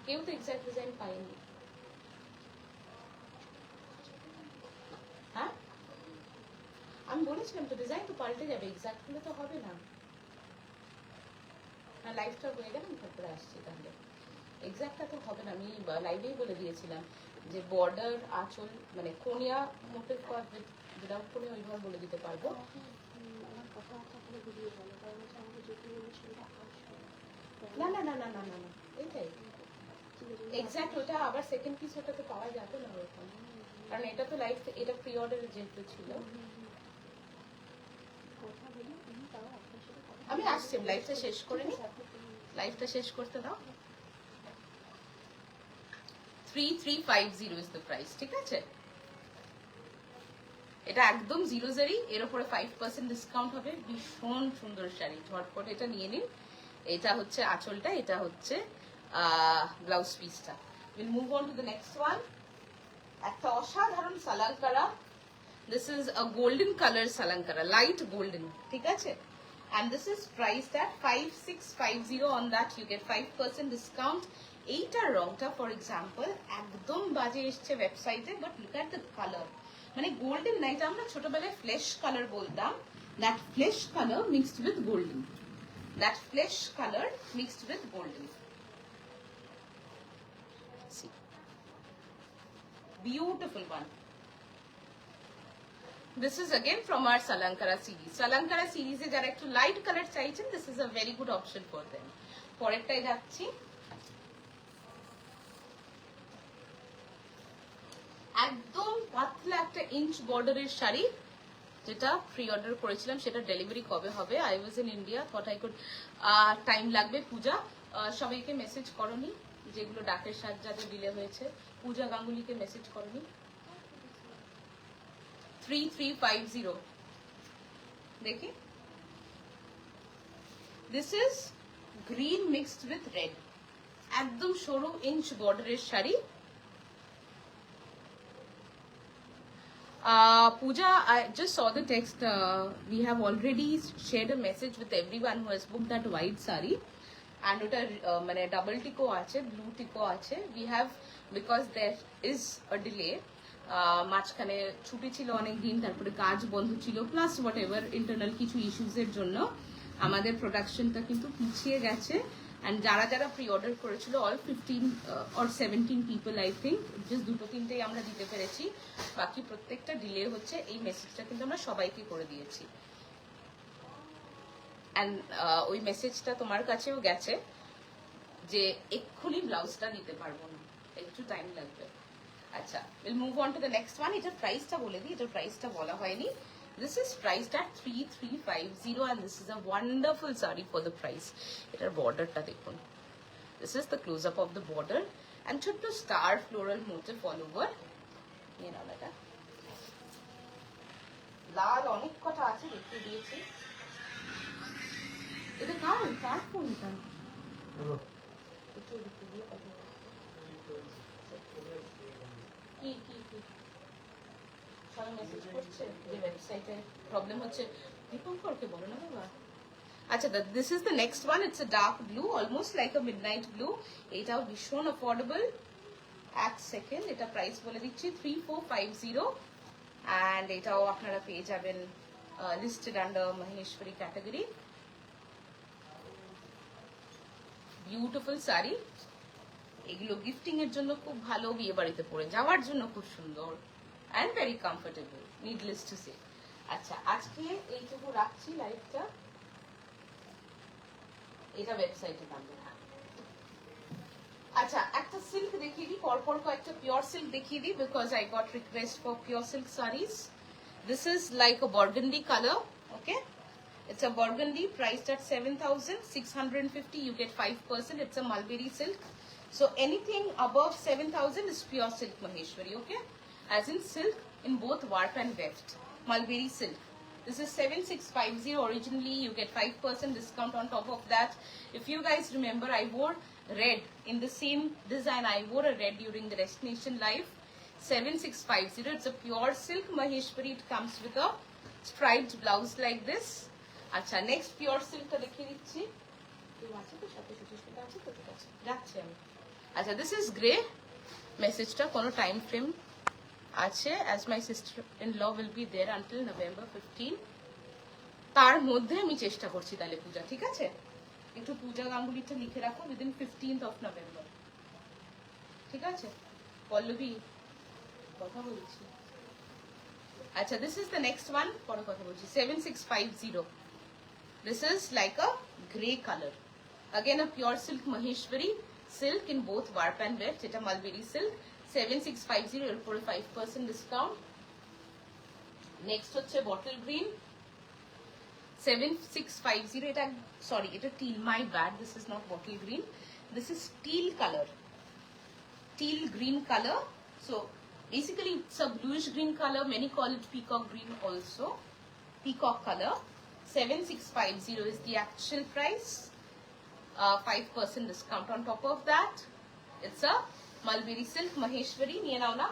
কেউ তো এক্সাক্ট ডিজাইন পায়নি। হ্যাঁ আমি বলেছিলাম তো ডিজাইন তো পাল্টে যাবে, এক্সাক্ট হলে তো হবে না। হ্যাঁ লাইভটা হয়ে গেল, আমি তারপরে আসছি। তাহলে এক্সাক্টটা তো হবে না, আমি লাইভেই বলে দিয়েছিলাম যে বর্ডার আঁচল মানে কোনিয়া মোটিভ উইদাউট কোনিয়া ওইভাবে বলে দিতে পারবো। না না না না না না না এটাই এক্স্যাক্ট, ওটা আবার সেকেন্ড পিস ওটা তো পাওয়া যাবে না ওরকম, কারণ এটা তো লাইভ, এটা প্রি অর্ডারে যেহেতু ছিল। আমি আসছি, লাইভটা শেষ করে নি, লাইভটা শেষ করতে দাও। 3350 is the price, ঠিক আছে? এটা একদম জিরো জারি, এর উপরে 5% ডিসকাউন্ট হবে। ভীষণ সুন্দর শাড়ি, ঝটপট এটা নিয়ে নিন। এটা হচ্ছে আঁচলটা, এটা হচ্ছে ব্লাউজ পিসটা। Will move on to the next one. একটা অসাধারণ Salankara, this is a golden colour Salankara, light golden, ঠিক আছে? And this is priced at 5650. On that you get 5% discount. এইটার রংটা ফর এক্সাম্পল একদম বাজে এসছে ওয়েবসাইটে, but look at the colour, মানে গোল্ডেন না, এটা আমরা ছোটবেলায় ফ্লেশ কালার বলতাম। That flash colour mixed with golden, that flesh color mixed with golden. See, beautiful one. This is again from our Salankara series. Salankara series e jara ekটু light color চাইছেন, this is a very good option for them. পরেরটাই যাচ্ছি, একদম পাতলা একটা inch বর্ডারের শাড়ি, যেটা pre order করেছিলাম, সেটা delivery কবে হবে? I was in India, thought I could, time লাগবে। পূজা সবাইকে মেসেজ করনি, যেগুলো ডাকের সাজ যাদের ডিলে হয়েছে, পূজা গাঙ্গুলিকে মেসেজ করনি। 3350 দেখি, this is green mixed with red, একদম সরু ইঞ্চ বর্ডারের sari. Pooja, I just saw the text. We have already shared a message with everyone who has booked that white saree. And ওটা মানে double tico আছে, blue tico আছে. We have, because there is a delay. মাঝখানে ছুটি ছিল অনেক দিন, তারপরে কাজ বন্ধ ছিল, প্লাস হোয়াট এভার ইন্টারনাল কিছু ইস্যুসের জন্য আমাদের প্রোডাকশনটা কিন্তু পিছিয়ে গেছে। অ্যান্ড যারা যারা প্রি অর্ডার করেছিল, all 15 or 17 people I think, just দুটো তিনটেই আমরা দিতে পেরেছি, বাকি প্রত্যেকটা ডিলে হচ্ছে। এই মেসেজটা কিন্তু আমরা সবাইকে করে দিয়েছি, অ্যান্ড ওই মেসেজটা তোমার কাছেও গেছে যে এক্ষুনি ব্লাউজটা দিতে পারবো না, একটু টাইম লাগবে। আচ্ছা, will move on to the next one. এটার প্রাইসটা বলে দিই, এটার প্রাইসটা বলা হয়নি। This is priced at 3350 and this is a wonderful saree for the price. এটার বর্ডারটা দেখুন, this is the close up of the border and ছোট্ট star floral motif all over. এই নাও এটা, লাল অনেক কটা আছে, দেখতে দিয়েছি। এটা কার ফোনটা? কি কি কি সবাই মেসেজ করছে যে ওয়েবসাইটে প্রবলেম হচ্ছে, দীপঙ্করকে বলো না বাবা। আচ্ছা, this is the next one, it's a dark blue, almost like a midnight blue. এটাও ভীষণ অ্যাফোর্ডেবল। এক সেকেন্ড, এটা প্রাইস বলে দিচ্ছি 3450, অ্যান্ড এটাও আপনারা পেয়ে যাবেন listed under Maheshwari category. Beautiful sari, এগুলো গিফটিং এর জন্য খুব ভালো, বিয়ে বাড়িতে পরে যাওয়ার জন্য খুব সুন্দর and very comfortable, needless to say. আচ্ছা, আজকে এইটুকু রাখছি লাইভটা। এটা ওয়েবসাইটে পাবেন। আচ্ছা একটা সিল্ক দেখিয়ে দিই, পরপর কয়েকটা পিওর সিল্ক দেখিয়ে দিই because I got request for pure silk series. This is like a burgundy colour, okay? It's a burgundy priced at 7,650. You get 5%. It's a mulberry silk. So anything above 7,000 is pure silk Maheshwari, okay? As in silk in both warp and weft. Mulberry silk. This is 7,650 originally. You get 5% discount on top of that. If you guys remember, I wore red in the same design. I wore a red during the Destination Live. 7,650. It's a pure silk Maheshwari. It comes with a striped blouse like this. আচ্ছা next pure সিল্কটা দেখিয়ে দিচ্ছি। যাচ্ছে আমি। আচ্ছা this is grey, মেসেজটা কোনো time frame আছে, as my sister in law will be there until November 15, তার মধ্যে আমি চেষ্টা করছি তাহলে পূজা, ঠিক আছে? একটু পূজা গাঙ্গুলিটা লিখে রাখো উইদিন 15th of November, ঠিক আছে? পল্লবী কথা বলছি। আচ্ছা this is the next one, পরে কথা বলছি। 7,650. This is like a grey color. Again a pure silk Maheshwari silk in both warp and weft. It's a mulberry silk. 7,650 for a 5% discount. Next হচ্ছে bottle green. 7,650. এটা sorry, এটা teal. My bad. This is not bottle green. This is teal color. Teal green color. So basically it's a bluish green color. Many call it peacock green also. Peacock color. 7,650 is the actual price. 5% discount on top of that. It's a mulberry silk Maheshwari. নিয়ে নাও না।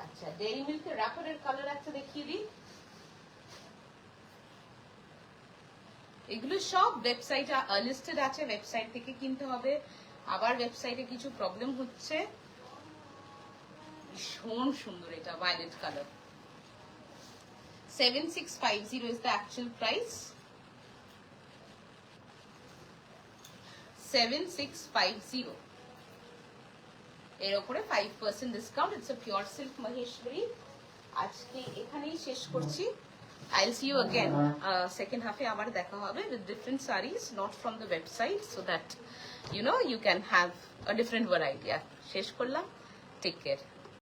আচ্ছা dairy মিল্কের র্যাপারের colour একটা দেখিয়ে দিই। এগুলো সব ওয়েবসাইটে listed আছে, ওয়েবসাইট থেকে কিনতে হবে। আবার ওয়েবসাইটে কিছু প্রবলেম হচ্ছে। ভীষণ সুন্দর এটা, violet colour. 7,650 is the actual price. 7,650 এর উপরে 5% discount. It's a pure silk Maheshwari. আজকে এখানেই শেষ করছি। I'll see you again second half এ আবার দেখা হবে with different sarees, not from the website, so that you know you can have a different variety. শেষ করলাম, take care.